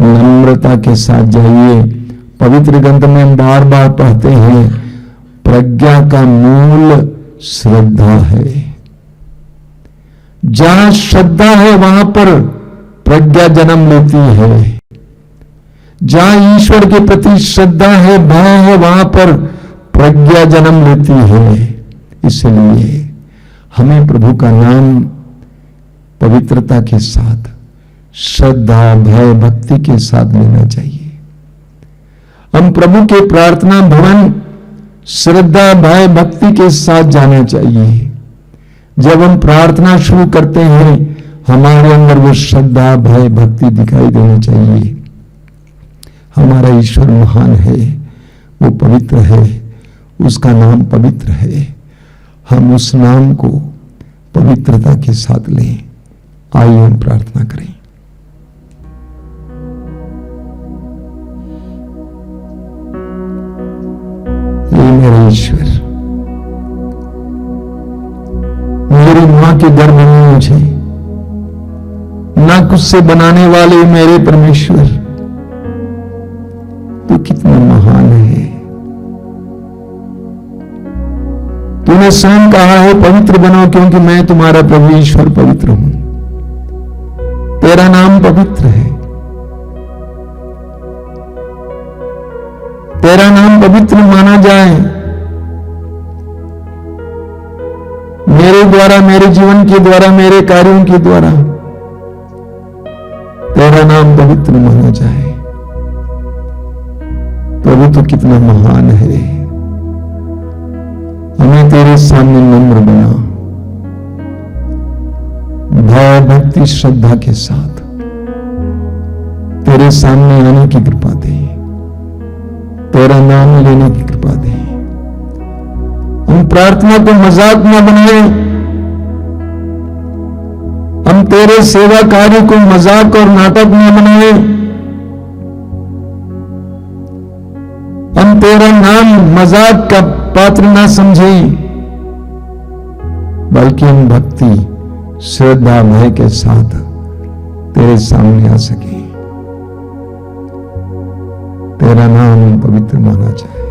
नम्रता के साथ जाइए। पवित्र ग्रंथ में हम बार बार पढ़ते हैं, प्रज्ञा का मूल श्रद्धा है। जहां श्रद्धा है वहां पर प्रज्ञा जन्म लेती है। जहां ईश्वर के प्रति श्रद्धा है, भय है, वहां पर प्रज्ञा जन्म लेती है। इसलिए हमें प्रभु का नाम पवित्रता के साथ, श्रद्धा, भय, भक्ति के साथ लेना चाहिए। हम प्रभु के प्रार्थना भवन श्रद्धा, भय, भक्ति के साथ जाना चाहिए। जब हम प्रार्थना शुरू करते हैं, हमारे अंदर वो श्रद्धा, भय, भक्ति दिखाई देनी चाहिए। हमारा ईश्वर महान है, वो पवित्र है, उसका नाम पवित्र है। हम उस नाम को पवित्रता के साथ लें। आइए हम प्रार्थना करें। हे मेरे ईश्वर, मेरी मां के गर्भ में मुझे ना कुछ से बनाने वाले मेरे परमेश्वर, तू कितना महान है। तूने स्वयं कहा है पवित्र बनो क्योंकि मैं तुम्हारा प्रभु ईश्वर पवित्र हूं। तेरा नाम पवित्र है। तेरा नाम पवित्र माना जाए। मेरे द्वारा, मेरे जीवन के द्वारा, मेरे कार्यों के द्वारा तेरा नाम पवित्र माना जाए। प्रभु तो कितना महान है। हमें तेरे सामने नम्र बना, भय भक्ति श्रद्धा के साथ तेरे सामने आने की कृपा दे। तेरा नाम लेने की कृपा दे। हम प्रार्थना को मजाक न बनाए। हम तेरे सेवा कार्य को मजाक और नाटक न बनाए। हम तेरा नाम मजाक का पात्र ना समझे, बल्कि हम भक्ति श्रद्धा भय के साथ तेरे सामने आ सके। तेरा नाम पवित्र माना जाए।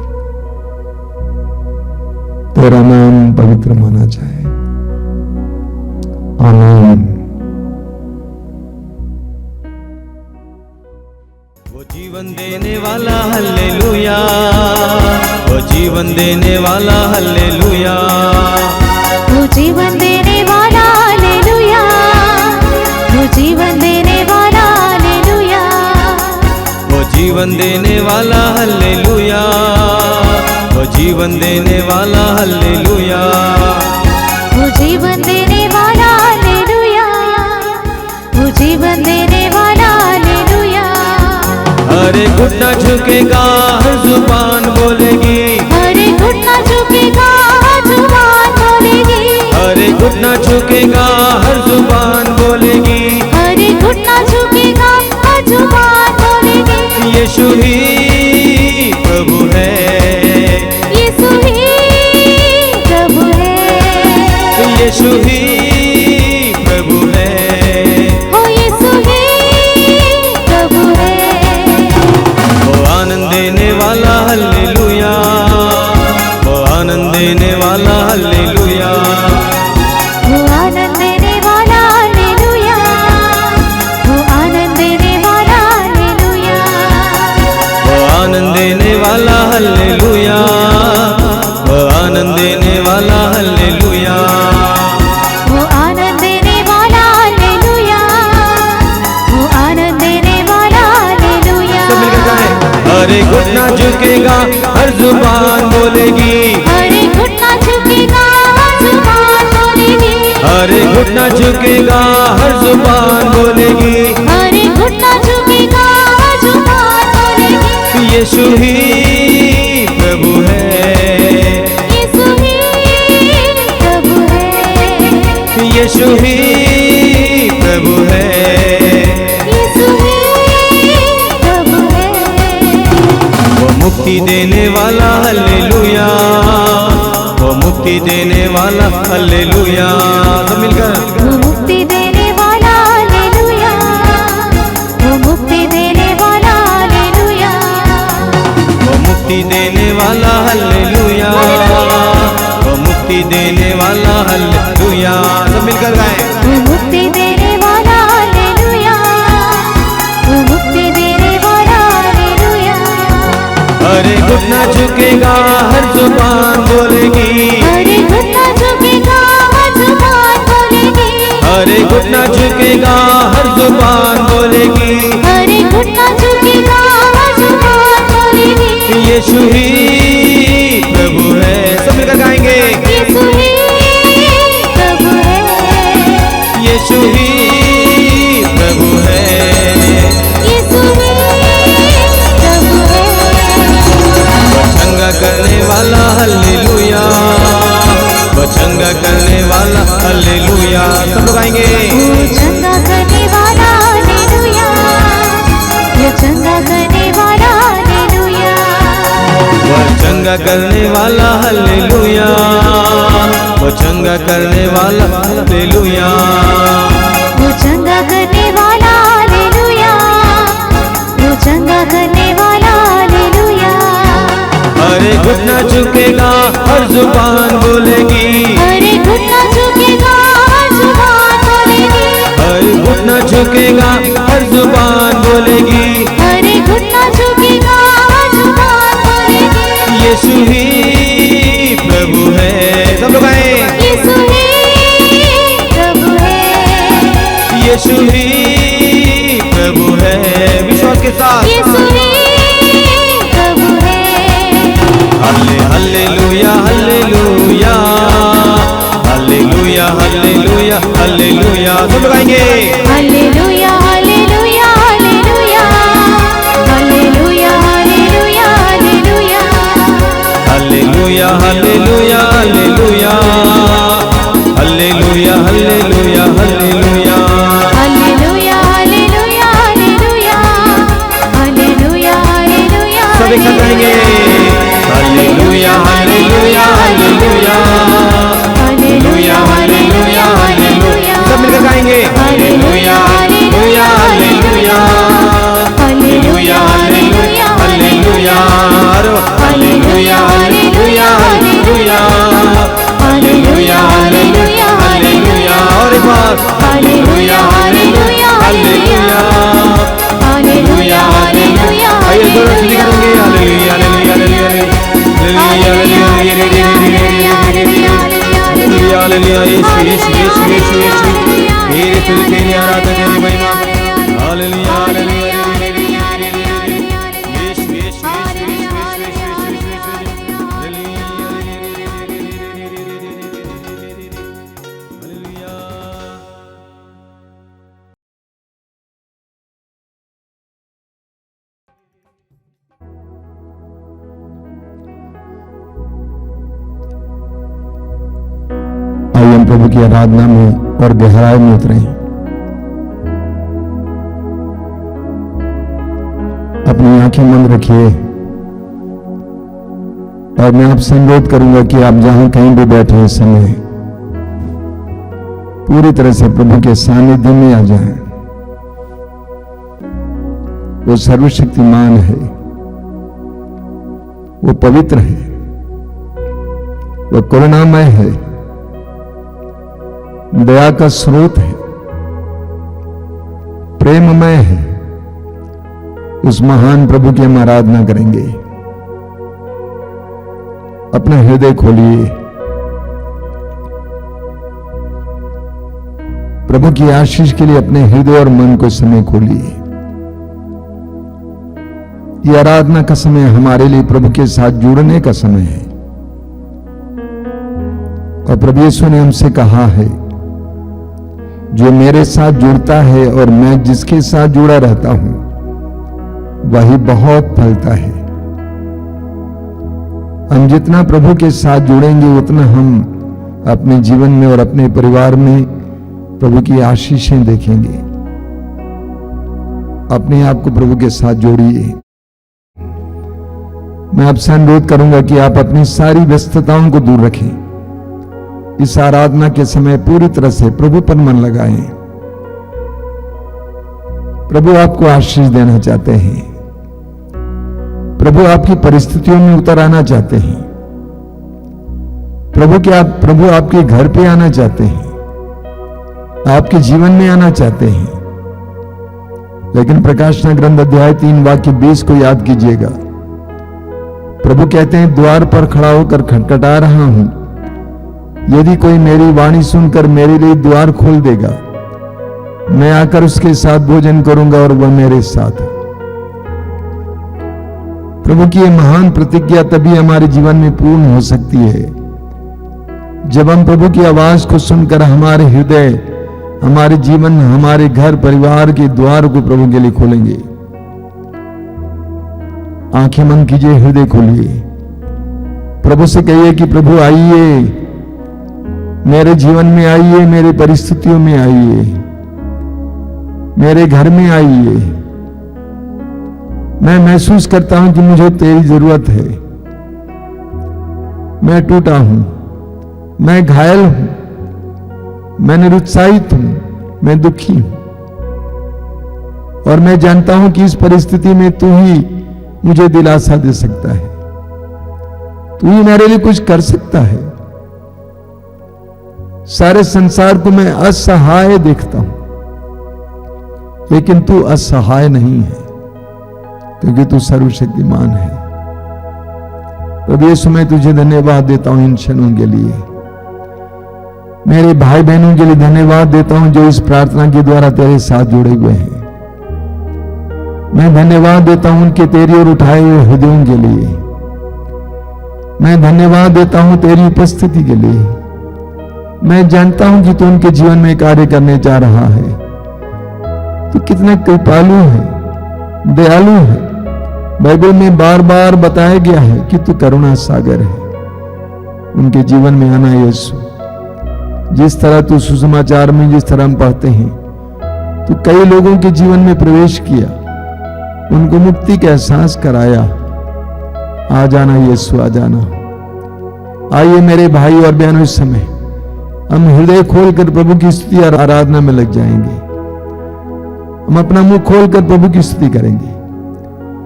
तेरा नाम पवित्र माना जाए। आमीन। वो जीवन देने वाला हल्लेलुया, वो जीवन देने वाला हल्लेलुया, वो जीवन देने वाला हालेलुया, वो जीवन देने वाला हालेलुया, वो जीवन देने वाला हल्लेलुया, वो जीवन देने वाला हल्लेलुया, वो जीवन देने वाला हालेलुया, वो जीवन देने वाला हालेलुया। हरे घुटना झुकेगा हर जुबान बोलेगी, हरे घुटना झुकेगा हर जुबान बोलेगी, हरे घुटना झुकेगा हर जुबान बोलेगी, हरे घुटना झुकेगा हर जुबान बोलेगी। यीशु ही प्रभु है, यीशु ही प्रभु है, यीशु ही प्रभु है, हो यीशु ही प्रभु है। वो आनंद देने वाला हल्लेलुया, वो आनंद देने वाला हल्लेलुया, वो आनंद देने वाला हालेलुया, वो आनंद देने वाला हालेलुया, वो आनंद देने वाला हल्लेलुया, वो आनंद देने वाला हल्लेलुया, वो आनंद देने वाला हालेलुया, वो आनंद देने वाला हालेलुया। सब मिलकर गाएं। हरे घुटना झुकेगा हर जुबान बोलेगी, हरे घुटना झुकेगा हर जुबान बोलेगी, हरे घुटना झुकेगा हर जुबान बोलेगी, हरे घुटना झुकेगा हर जुबान बोलेगी। यीशु ही प्रभु है, यीशु ही प्रभु है, यीशु ही प्रभु है, यीशु ही प्रभु है। वो मुक्ति देने वाला हल्लेलुया, वो मुक्ति देने वाला हल्लेलुया। सब मिलकर वो मुक्ति देने वाला हालेलुया, वो मुक्ति देने वाला हालेलुया, वो मुक्ति देने वाला हल्लेलुया, वो मुक्ति देने वाला हल्लेलुया। सब मिलकर गाएं। वो मुक्ति देने वाला हालेलुया, वो मुक्ति देने वाला हालेलुया। हरे घुटना झुकेगा हर जुबान बोलेगी, हरे घुटना झुकेगा हर जुबान बोलेगी, हरे घुटना झुकेगा हर जुबान बोलेगी, हरे घुटना झुकेगा हर जुबान बोलेगी। यीशु ही प्रभु है। सब मिलकर गाएंगे। यीशु ही प्रभु है, यीशु ही प्रभु है, यीशु ही प्रभु है। वो चंगा करने वाला हल्लेलुया, वो चंगा करने वाला हालेलुया, वो चंगा करने वाला हालेलुया, वो चंगा करने वाला हालेलुया, वो चंगा करने वाला हालेलुया। अरे घुटना झुकेगा हर जुबान बोलेगी, अरे घुटना झुकेगा हर जुबान बोलेगी, अरे घुटना झुकेगा हर जुबान बोलेगी, अरे घुटना झुकेगा हर जुबान बोलेगी। यीशु ही प्रभु है। सब लोग आए, यीशु ही प्रभु है, यीशु ही प्रभु है। विश्वास के साथ यीशु ही प्रभु है। Hallelujah hallelujah hallelujah hallelujah hallelujah. सब लोग आएंगे, hallelujah hallelujah hallelujah hallelujah hallelujah hallelujah hallelujah hallelujah hallelujah hallelujah hallelujah hallelujah. Hallelujah hallelujah hallelujah hallelujah hallelujah. सब एक साथ गाएंगे, hallelujah hallelujah hallelujah hallelujah hallelujah hallelujah. सब मिलकर गाएंगे, hallelujah hallelujah hallelujah hallelujah hallelujah hallelujah hallelujah hallelujah hallelujah hallelujah hallelujah hallelujah. और एक बार, hallelujah hallelujah hallelujah hallelujah hallelujah. आइए दोनों से करेंगे, hallelujah hallelujah hallelujah hallelujah hallelujah. Yeshu Yeshu Yeshu Yeshu Yeshu तेरे तुझ तेरी आराधना तेरी महिमा। हालेलुया हालेलुया यीशु यीशु यीशु आइए हम प्रभु की आराधना में और गहराई में उतरें। अपनी आंखें बंद रखिए और मैं आपसे अनुरोध करूंगा कि आप जहां कहीं भी बैठे इस समय पूरी तरह से प्रभु के सानिध्य में आ जाएं। वो सर्वशक्तिमान है, वो पवित्र है, वो करुणामय है, दया का स्रोत है, प्रेममय है। उस महान प्रभु की हम आराधना करेंगे। अपना हृदय खोलिए, प्रभु की आशीष के लिए अपने हृदय और मन को समय खोलिए। यह आराधना का समय हमारे लिए प्रभु के साथ जुड़ने का समय है। और प्रभु यीशु ने हमसे कहा है, जो मेरे साथ जुड़ता है और मैं जिसके साथ जुड़ा रहता हूं वही बहुत फलता है। हम जितना प्रभु के साथ जुड़ेंगे उतना हम अपने जीवन में और अपने परिवार में प्रभु की आशीषें देखेंगे। अपने आप को प्रभु के साथ जोड़िए। मैं आपसे अनुरोध करूंगा कि आप अपनी सारी व्यस्तताओं को दूर रखें। इस आराधना के समय पूरी तरह से प्रभु पर मन लगाएं। प्रभु आपको आशीष देना चाहते हैं। प्रभु आपकी परिस्थितियों में उतर आना चाहते हैं। प्रभु आपके घर पे आना चाहते हैं, आपके जीवन में आना चाहते हैं। लेकिन प्रकाशना ग्रंथ अध्याय 3 वाक्य 20 को याद कीजिएगा। प्रभु कहते हैं, द्वार पर खड़ा होकर खटखटा रहा हूं, यदि कोई मेरी वाणी सुनकर मेरे लिए द्वार खोल देगा, मैं आकर उसके साथ भोजन करूंगा और वह मेरे साथ। प्रभु की यह महान प्रतिज्ञा तभी हमारे जीवन में पूर्ण हो सकती है जब हम प्रभु की आवाज को सुनकर हमारे हृदय, हमारे जीवन, हमारे घर परिवार के द्वार को प्रभु के लिए खोलेंगे। आंखें बंद कीजिए, हृदय खोलिए। प्रभु से कहिए कि प्रभु आइए, मेरे जीवन में आइए, मेरे परिस्थितियों में आइए, मेरे घर में आइए। मैं महसूस करता हूं कि मुझे तेरी जरूरत है। मैं टूटा हूं, मैं घायल हूं, मैं निरुत्साहित हूं, मैं दुखी हूं, और मैं जानता हूं कि इस परिस्थिति में तू ही मुझे दिलासा दे सकता है, तू ही मेरे लिए कुछ कर सकता है। सारे संसार को मैं असहाय देखता हूं, लेकिन तू असहाय नहीं है, क्योंकि तू सर्वशक्तिमान है। प्रभु यीशु मैं तुझे धन्यवाद देता हूं इन क्षणों के लिए। मेरे भाई बहनों के लिए धन्यवाद देता हूं जो इस प्रार्थना के द्वारा तेरे साथ जुड़े हुए हैं। मैं धन्यवाद देता हूं उनके तेरी ओर उठाए हुए हृदयों के लिए। मैं धन्यवाद देता हूं तेरी उपस्थिति के लिए। मैं जानता हूं कि तू उनके जीवन में कार्य करने जा रहा है। तू कितना कृपालु है, दयालु है। बाइबल में बार बार बताया गया है कि तू करुणा सागर है। उनके जीवन में आना यीशु, जिस तरह तू सुसमाचार में जिस तरह हम पढ़ते हैं, तो कई लोगों के जीवन में प्रवेश किया, उनको मुक्ति का एहसास कराया। आ जाना यीशु, आ जाना। आइए मेरे भाई और बहनों, इस समय हम हृदय खोलकर प्रभु की स्तुति और आराधना में लग जाएंगे। हम अपना मुंह खोलकर प्रभु की स्तुति करेंगे।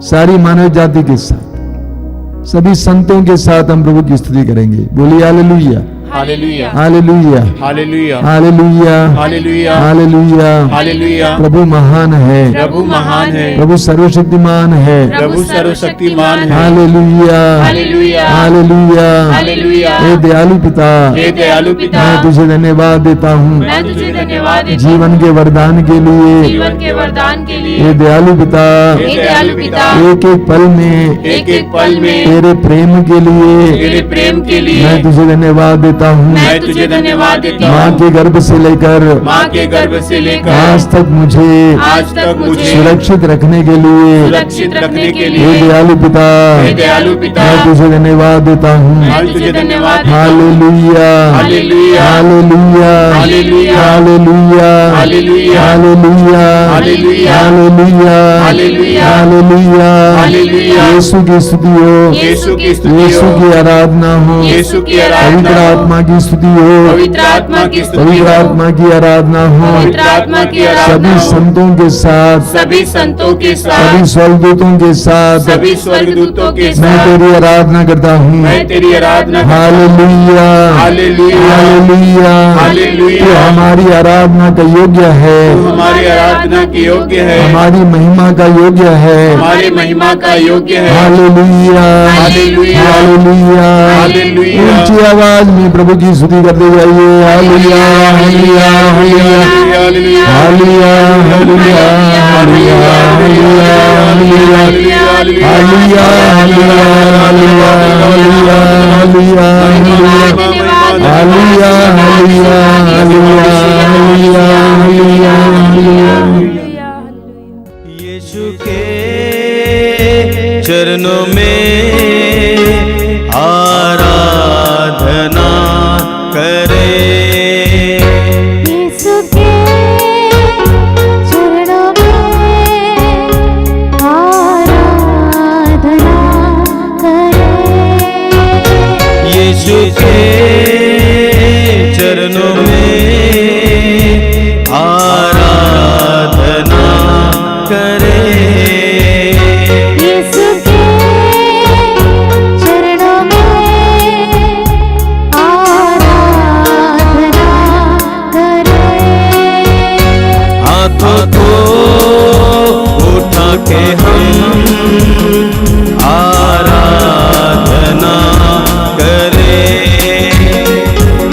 सारी मानव जाति के साथ, सभी संतों के साथ हम प्रभु की स्तुति करेंगे। बोलिए hallelujah, hallelujah, hallelujah, hallelujah, hallelujah, hallelujah, hallelujah, hallelujah. प्रभु महान है, प्रभु महान है, प्रभु सर्वशक्तिमान है। प्रभु सर्वशक्तिमान है। Hallelujah, hallelujah, hallelujah, hallelujah. हे दयालु पिता, हे दयालु पिता, मैं तुझे धन्यवाद देता हूँ मैं तुझे धन्यवाद देता जीवन के वरदान के हूँ, लिए। जीवन के वरदान के लिए। हे दयालु पिता, हे दयालु पिता, एक एक पल में एक एक पल में तेरे प्रेम के लिए तेरे प्रेम के लिए मैं तुझे धन्यवाद देता हूँ। मैं तुझे धन्यवाद देता माँ हूँ। के गर्भ से लेकर माँ के गर्भ से लेकर आज तक मुझे सुरक्षित रखने के लिए, सुरक्षित रखने के हे लिए दयालु पिता, हे दयालु पिता, मैं तुझे धन्यवाद देता हूँ। मैं तुझे धन्यवाद देता हूँ। Hallelujah, hallelujah, hallelujah, hallelujah, hallelujah, hallelujah, hallelujah, hallelujah, hallelujah, hallelujah, hallelujah. Hallelujah. Yeshu की स्तुति हो, यीशु की स्तुति यीशु हो, की आराधना हो, यीशु की पवित्र आराधना हो, आत्मा की स्तुति हो, पवित्र आत्मा की स्तुति पवित्र हो, आत्मा की आराधना हो। पवित्र आत्मा की आराधना सभी हो, संतों के साथ, सभी संतों के सभी साथ, स्वर्गदूतों के साथ सभी स्वर्गदूतों के मैं साथ तेरी आराधना करता हूँ। मैं तेरी आराधना करता हूँ। Hallelujah, hallelujah, hallelujah, hallelujah. तू हमारी आराधना का योग्य है, तू हमारी आराधना की योग्य है, हमारी महिमा का योग्य है। हमारी महिमा का योग्य है। Hallelujah, hallelujah, hallelujah, hallelujah. ऊंची आवाज में प्रभु की स्तुति करते जाइए। Hallelujah, hallelujah, hallelujah, hallelujah, hallelujah, hallelujah, hallelujah, hallelujah, hallelujah, hallelujah, hallelujah, hallelujah, hallelujah, hallelujah, hallelujah, hallelujah, hallelujah. Yeshu के चरणों में आराधना करें। यीशु के चरणों में आराधना करें। यीशु के चरणों में आराधना करें। यीशु के चरणों में आराधना करें। हाथों को उठा के हम आराधना करें।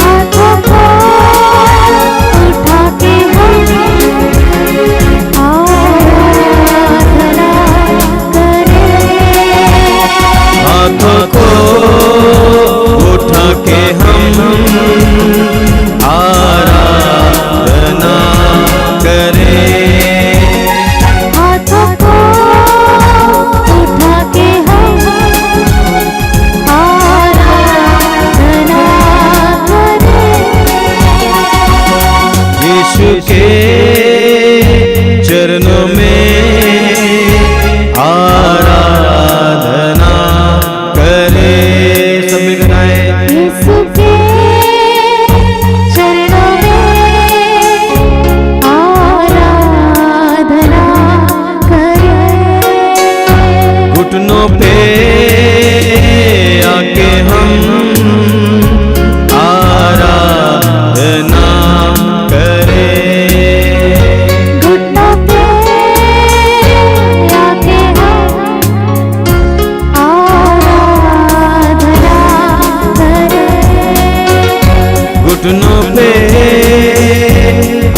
हाथों को उठा के हम आराधना करें। हाथों को उठा के हम आराधना करें। हाथों को उठा के हम आराधना करें। यीशु के चरणों में आराधना करें। सब मिल गाएं।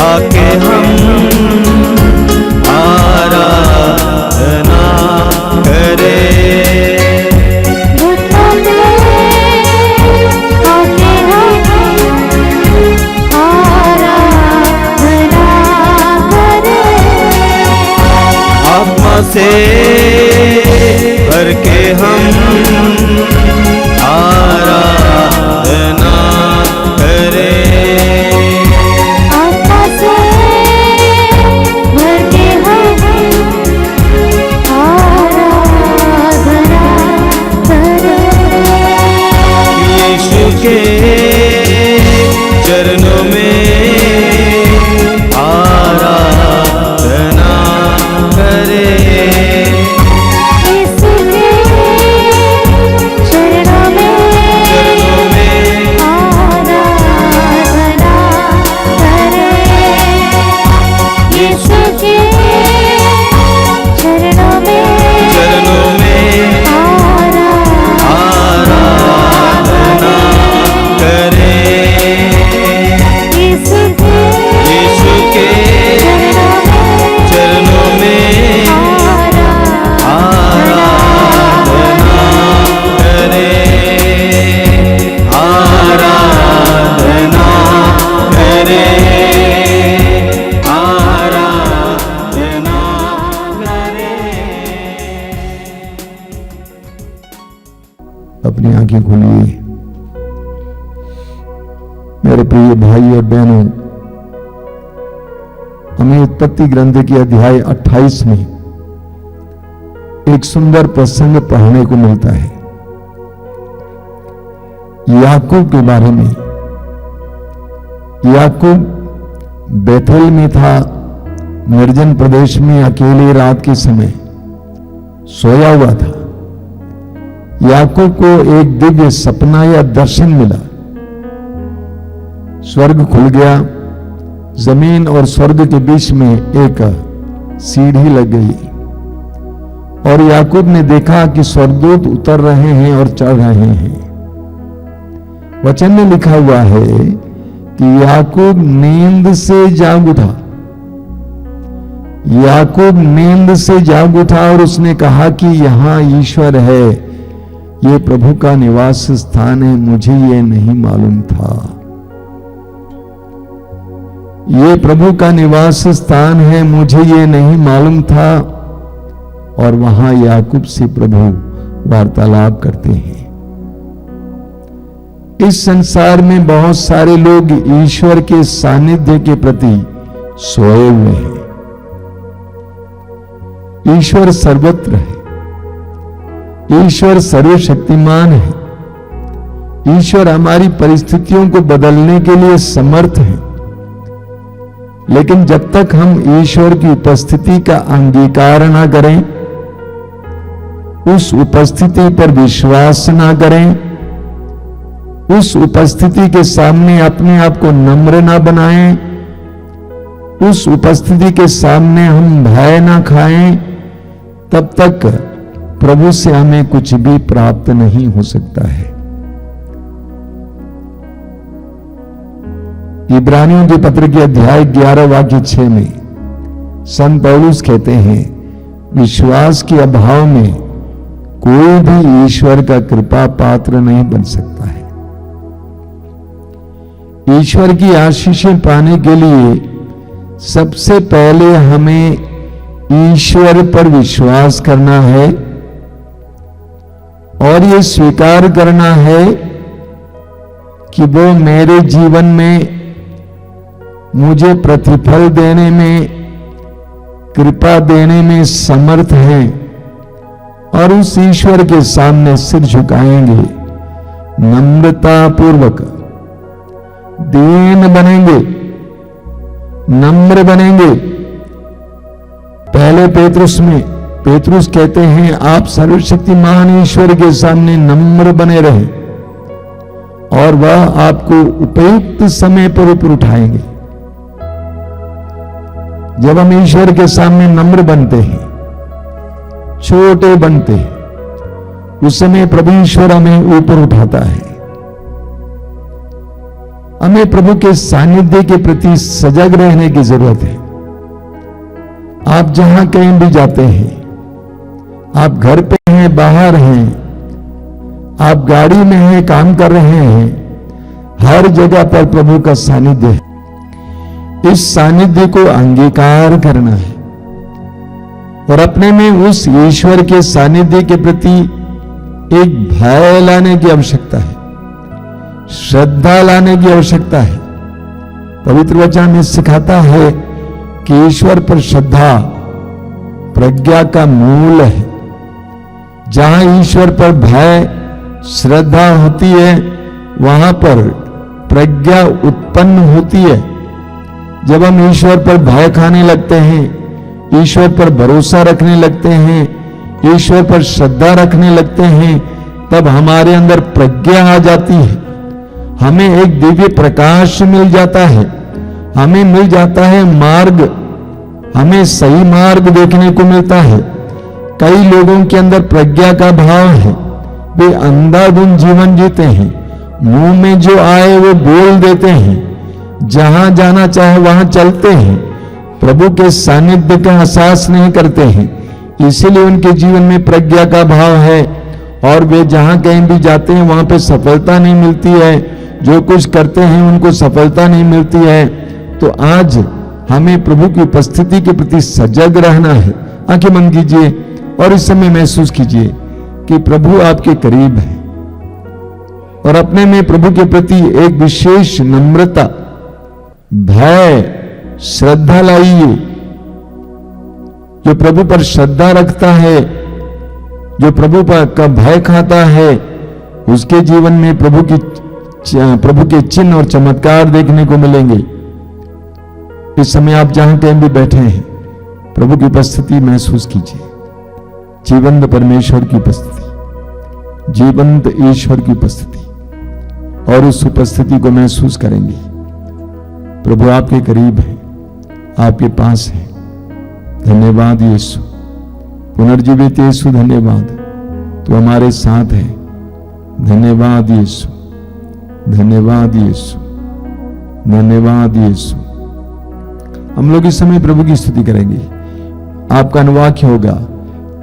आके हम आराधना करें। घुटनों पे आके हम आराधना करें। आत्मा से भर के हम आराधना करें। आत्मा से भर के हम आराधना करें। यीशु के चरणों में आराधना करें। यीशु के चरणों में आराधना करें। यीशु के चरणों में आराधना करें। यीशु के चरणों में आराधना करें। आराधना करें। आराधना करें। अपनी आंखें खोलिए। मेरे प्रिय भाई और बहनों, हमें उत्पत्ति ग्रंथ के अध्याय 28 में एक सुंदर प्रसंग पढ़ने को मिलता है याकूब के बारे में। याकूब बेथेल में था, निर्जन प्रदेश में अकेले रात के समय सोया हुआ था। याकूब को एक दिव्य सपना या दर्शन मिला। स्वर्ग खुल गया, जमीन और स्वर्ग के बीच में एक सीढ़ी लग गई और याकूब ने देखा कि स्वर्गदूत उतर रहे हैं और चढ़ रहे हैं। वचन में लिखा हुआ है कि याकूब नींद से जाग उठा। याकूब नींद से जाग उठा और उसने कहा कि यहां ईश्वर है, ये प्रभु का निवास स्थान है, मुझे ये नहीं मालूम था। ये प्रभु का निवास स्थान है, मुझे ये नहीं मालूम था। और वहां याकूब से प्रभु वार्तालाप करते हैं। इस संसार में बहुत सारे लोग ईश्वर के सानिध्य के प्रति सोए हुए हैं। ईश्वर सर्वत्र है, ईश्वर सर्वशक्तिमान है, ईश्वर हमारी परिस्थितियों को बदलने के लिए समर्थ है। लेकिन जब तक हम ईश्वर की उपस्थिति का अंगीकार ना करें, उस उपस्थिति पर विश्वास ना करें, उस उपस्थिति के सामने अपने आप को नम्र ना बनाएं, उस उपस्थिति के सामने हम भय ना खाएं, तब तक प्रभु से हमें कुछ भी प्राप्त नहीं हो सकता है। इब्रानियों के पत्र के अध्याय 11 वाक्य 6 में संत पौलुस कहते हैं, विश्वास के अभाव में कोई भी ईश्वर का कृपा पात्र नहीं बन सकता है। ईश्वर की आशीषें पाने के लिए सबसे पहले हमें ईश्वर पर विश्वास करना है और ये स्वीकार करना है कि वो मेरे जीवन में मुझे प्रतिफल देने में, कृपा देने में समर्थ हैं और उस ईश्वर के सामने सिर झुकाएंगे, नम्रता पूर्वक दीन बनेंगे, नम्र बनेंगे। पहले पेतरुस कहते हैं, आप सर्वशक्तिमान ईश्वर के सामने नम्र बने रहें और वह आपको उपयुक्त समय पर ऊपर उठाएंगे। जब हम ईश्वर के सामने नम्र बनते हैं, छोटे बनते हैं, उस समय प्रभु ईश्वर हमें ऊपर उठाता है। हमें प्रभु के सानिध्य के प्रति सजग रहने की जरूरत है। आप जहां कहीं भी जाते हैं, आप घर पे हैं, बाहर हैं, आप गाड़ी में हैं, काम कर रहे हैं, हर जगह पर प्रभु का सानिध्य है। इस सानिध्य को अंगीकार करना है और अपने में उस ईश्वर के सानिध्य के प्रति एक भय लाने की आवश्यकता है, श्रद्धा लाने की आवश्यकता है। पवित्र वचन में सिखाता है कि ईश्वर पर श्रद्धा प्रज्ञा का मूल है। जहां ईश्वर पर भय श्रद्धा होती है, वहां पर प्रज्ञा उत्पन्न होती है। जब हम ईश्वर पर भय खाने लगते हैं, ईश्वर पर भरोसा रखने लगते हैं, ईश्वर पर श्रद्धा रखने लगते हैं, तब हमारे अंदर प्रज्ञा आ जाती है। हमें एक दिव्य प्रकाश मिल जाता है, हमें मिल जाता है मार्ग, हमें सही मार्ग देखने को मिलता है। कई लोगों के अंदर प्रज्ञा का भाव है, वे अंधाधुंध जीवन जीते हैं, मुंह में जो आए वो बोल देते हैं, जहां जाना चाहे वहां चलते हैं, प्रभु के सानिध्य का एहसास नहीं करते हैं। इसीलिए उनके जीवन में प्रज्ञा का भाव है और वे जहां कहीं भी जाते हैं वहां पे सफलता नहीं मिलती है, जो कुछ करते हैं उनको सफलता नहीं मिलती है। तो आज हमें प्रभु की उपस्थिति के प्रति सजग रहना है। आंखें बंद कीजिए और इस समय महसूस कीजिए कि प्रभु आपके करीब है और अपने में प्रभु के प्रति एक विशेष नम्रता, भय, श्रद्धा लाइए। जो प्रभु पर श्रद्धा रखता है, जो प्रभु का भय खाता है, उसके जीवन में प्रभु के चिन्ह और चमत्कार देखने को मिलेंगे। इस समय आप जहां कहीं भी बैठे हैं, प्रभु की उपस्थिति महसूस कीजिए। जीवंत परमेश्वर की उपस्थिति, जीवंत ईश्वर की उपस्थिति, और उस उपस्थिति को महसूस करेंगे। प्रभु आपके करीब है, आपके पास है। धन्यवाद यीशु, पुनर्जीवित यीशु, धन्यवाद, तू हमारे साथ है। धन्यवाद यीशु, धन्यवाद यीशु, धन्यवाद यीशु। हम लोग इस समय प्रभु की स्तुति करेंगे। आपका अनुवाक्य होगा,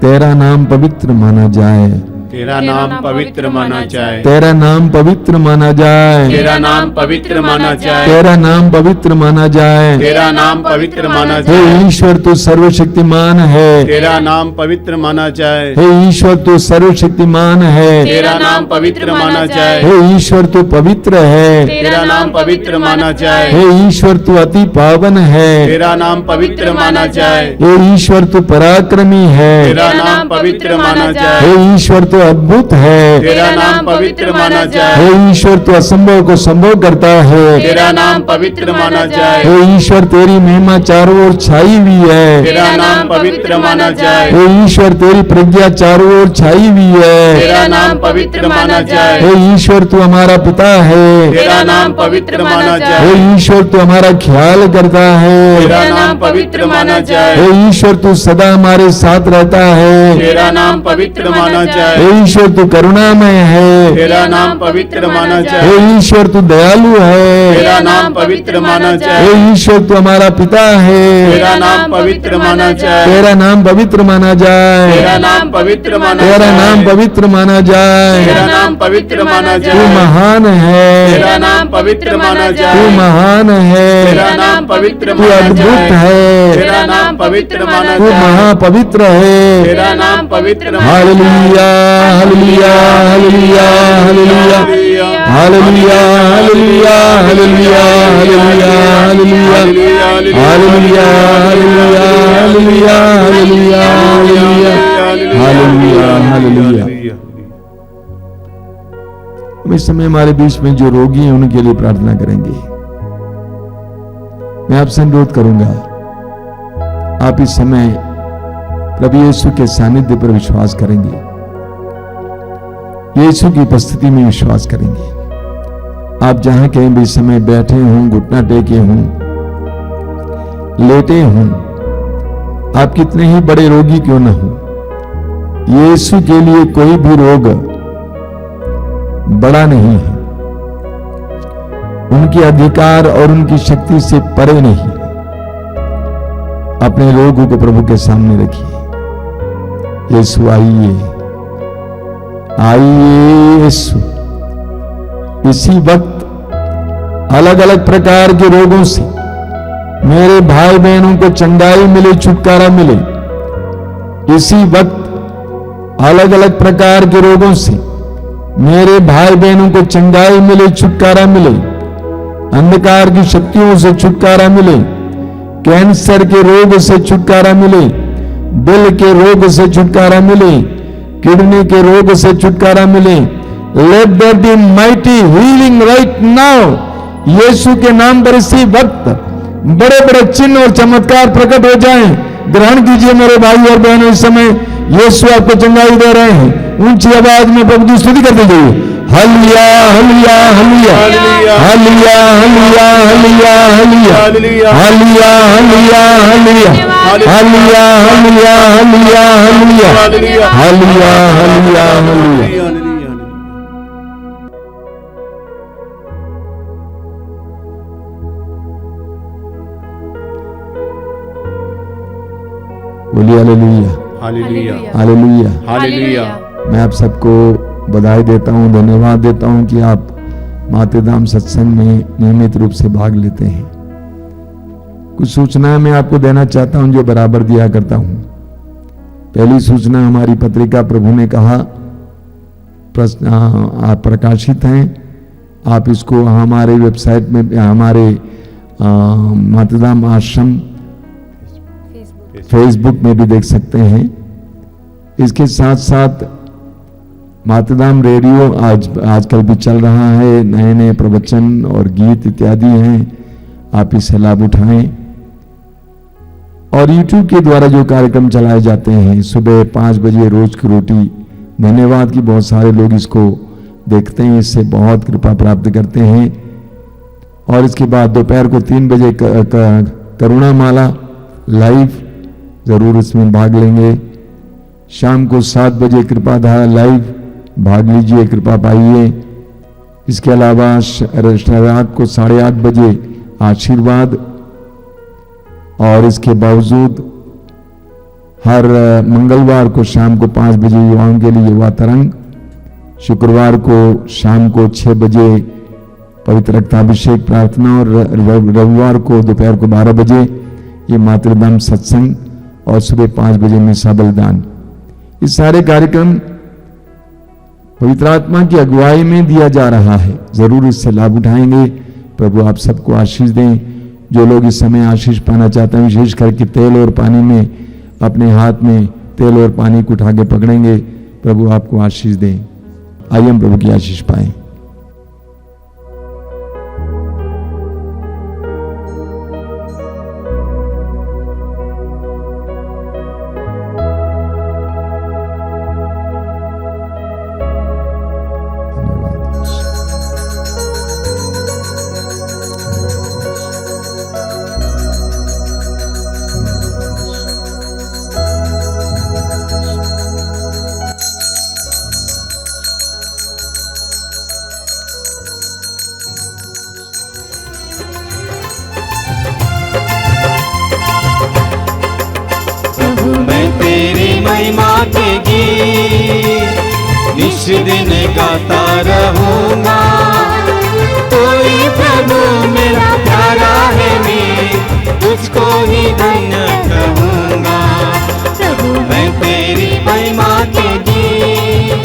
तेरा नाम पवित्र माना जाए, तेरा नाम पवित्र माना जाए, तेरा नाम पवित्र माना जाए, तेरा नाम पवित्र माना जाए, तेरा नाम पवित्र माना जाए। तेरा नाम पवित्र माना हे जाए, ईश्वर तू सर्वशक्तिमान है, तेरा नाम पवित्र माना जाए, हे ईश्वर तू सर्वशक्तिमान है, तेरा नाम पवित्र माना जाए, हे ईश्वर तू पवित्र है, तेरा नाम पवित्र माना जाए, हे ईश्वर तू अति पावन है, तेरा नाम पवित्र माना जाए, हे ईश्वर तू पराक्रमी है, तेरा नाम पवित्र माना जाए, हे ईश्वर तू अद्भुत है, तेरा नाम पवित्र माना जाए, हे ईश्वर तू असंभव को संभव करता है, तेरा नाम पवित्र माना जाए, हे ईश्वर तेरी महिमा चारों ओर छाई हुई है, तेरा नाम पवित्र माना जाए, हे ईश्वर तेरी प्रज्ञा चारों ओर छाई हुई है, तेरा नाम पवित्र माना जाए, हे ईश्वर तू हमारा पिता है, तेरा नाम पवित्र माना जाए, हे ईश्वर तू हमारा ख्याल करता है, तेरा नाम पवित्र माना जाए, हे ईश्वर तू सदा हमारे साथ रहता है, तेरा नाम पवित्र माना जाए, हे ईश्वर तू करुणामय है, तेरा नाम पवित्र माना जाए, हे ईश्वर तू दयालु है, तेरा नाम पवित्र माना जाए, हे ईश्वर तू हमारा पिता है, तेरा नाम पवित्र माना जाए, तेरा नाम पवित्र माना जाए, तेरा नाम पवित्र माना तेरा जाए, नाम पवित्र माना जाए। तेरा नाम पवित्र माना तू जाए, महान है, तेरा नाम पवित्र माना तू जाए, महान तेरा है, नाम पवित्र तू माना अद्भुत जाए, है, तेरा नाम पवित्र माना तू जाए, महापवित्र है। तेरा नाम पवित्र माना hallelujah, hallelujah, hallelujah, hallelujah, hallelujah, hallelujah, hallelujah, hallelujah, hallelujah, hallelujah, hallelujah, hallelujah, hallelujah, hallelujah. हम इस समय हमारे बीच में जो रोगी हैं उनके लिए प्रार्थना करेंगे। मैं आपसे अनुरोध करूंगा, आप इस समय प्रभु यीशु के सानिध्य पर विश्वास करेंगे, यीशु की उपस्थिति में विश्वास करेंगे। आप जहां कहीं भी समय बैठे हों, घुटना टेके हों, लेटे हों, आप कितने ही बड़े रोगी क्यों न हो, यीशु के लिए कोई भी रोग बड़ा नहीं है। उनके अधिकार और उनकी शक्ति से परे नहीं। अपने लोगों को प्रभु के सामने रखिए। यीशु आइए, आइए यीशु। इसी वक्त अलग अलग प्रकार के रोगों से मेरे भाई बहनों को चंगाई मिले, छुटकारा मिले। इसी वक्त अलग अलग प्रकार के रोगों से मेरे भाई बहनों को चंगाई मिले, छुटकारा मिले। अंधकार की शक्तियों से छुटकारा मिले, कैंसर के रोग से छुटकारा मिले, दिल के रोग से छुटकारा मिले, किडनी के रोग से छुटकारा मिले। Let there be mighty healing right now. Yeshu के नाम पर इसी वक्त बड़े बड़े चिन्ह और चमत्कार प्रकट हो जाएं। ग्रहण कीजिए मेरे भाई और बहनों, इस समय यीशु आपको चंगाई दे रहे हैं। ऊंची आवाज में प्रभु की स्तुति करते जाइए। Hallelujah, hallelujah, hallelujah, hallelujah, hallelujah, hallelujah, hallelujah, hallelujah, hallelujah, hallelujah, hallelujah, hallelujah, hallelujah, hallelujah, hallelujah, hallelujah. बोलिए हालेलुया, हालेलुया, हालेलुया। हालेलुया। मैं आप सबको बधाई देता हूं, धन्यवाद देता हूं कि आप मातेधाम सत्संग में नियमित रूप से भाग लेते हैं। कुछ सूचनाएं मैं आपको देना चाहता हूं जो बराबर दिया करता हूं। पहली सूचना, हमारी पत्रिका प्रभु ने कहा आप प्रकाशित हैं। आप इसको हमारे वेबसाइट में, हमारे मातेधाम आश्रम फेसबुक में भी देख सकते हैं। इसके साथ साथ मातेधाम रेडियो आजकल भी चल रहा है। नए नए प्रवचन और गीत इत्यादि हैं, आप इससे लाभ उठाएं। और YouTube के द्वारा जो कार्यक्रम चलाए जाते हैं, सुबह 5 बजे रोज की रोटी, धन्यवाद कि बहुत सारे लोग इसको देखते हैं, इससे बहुत कृपा प्राप्त करते हैं। और इसके बाद दोपहर को 3 बजे करुणा माला लाइव, जरूर इसमें भाग लेंगे। शाम को 7 बजे कृपा धारा लाइव, भाग लीजिए, कृपा पाइए। इसके अलावा रात को 8:30 बजे आशीर्वाद। और इसके बावजूद हर मंगलवार को शाम को 5 बजे युवाओं के लिए युवा तरंग, शुक्रवार को शाम को 6 बजे पवित्र रक्ताभिषेक प्रार्थना, और रविवार को दोपहर को 12 बजे ये मातृधाम सत्संग, और सुबह 5 बजे मिसा बलिदान। इस सारे कार्यक्रम पवित्र आत्मा की अगुवाई में दिया जा रहा है, जरूर इससे लाभ उठाएंगे। प्रभु आप सबको आशीष दें। जो लोग इस समय आशीष पाना चाहते हैं, विशेष करके तेल और पानी में, अपने हाथ में तेल और पानी को उठा के पकड़ेंगे, प्रभु आपको आशीष दें। आइए हम प्रभु की आशीष पाएं। दिन गाता रहूंगा, कोई प्रभु मेरा प्यारा है, मैं तुझको ही धन्य कहूंगा। प्रभु मैं तेरी महिमा के गीत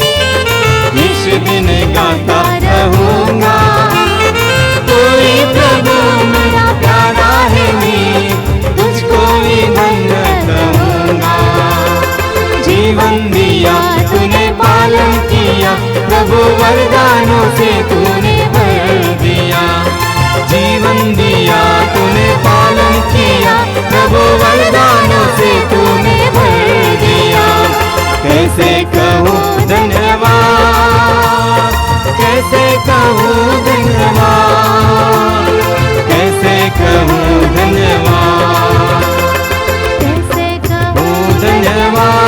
इस दिन गाता रहूंगा, कोई प्रभु मेरा प्यारा है, मैं तुझको ही धन्य कहूंगा। जीवन दिया तूने, पालन किया प्रभु, वरदानों से तूने भर दिया। जीवन दिया तूने, पालन किया प्रभु, वरदानों से तूने भर दिया। कैसे कहूँ धन्यवाद, कैसे कहूँ धन्यवाद, कैसे कहूँ धन्यवाद, कैसे कहूँ धन्यवाद,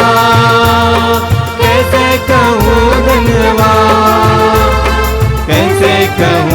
कैसे कहूँ धन्यवाद, कैसे कहूँ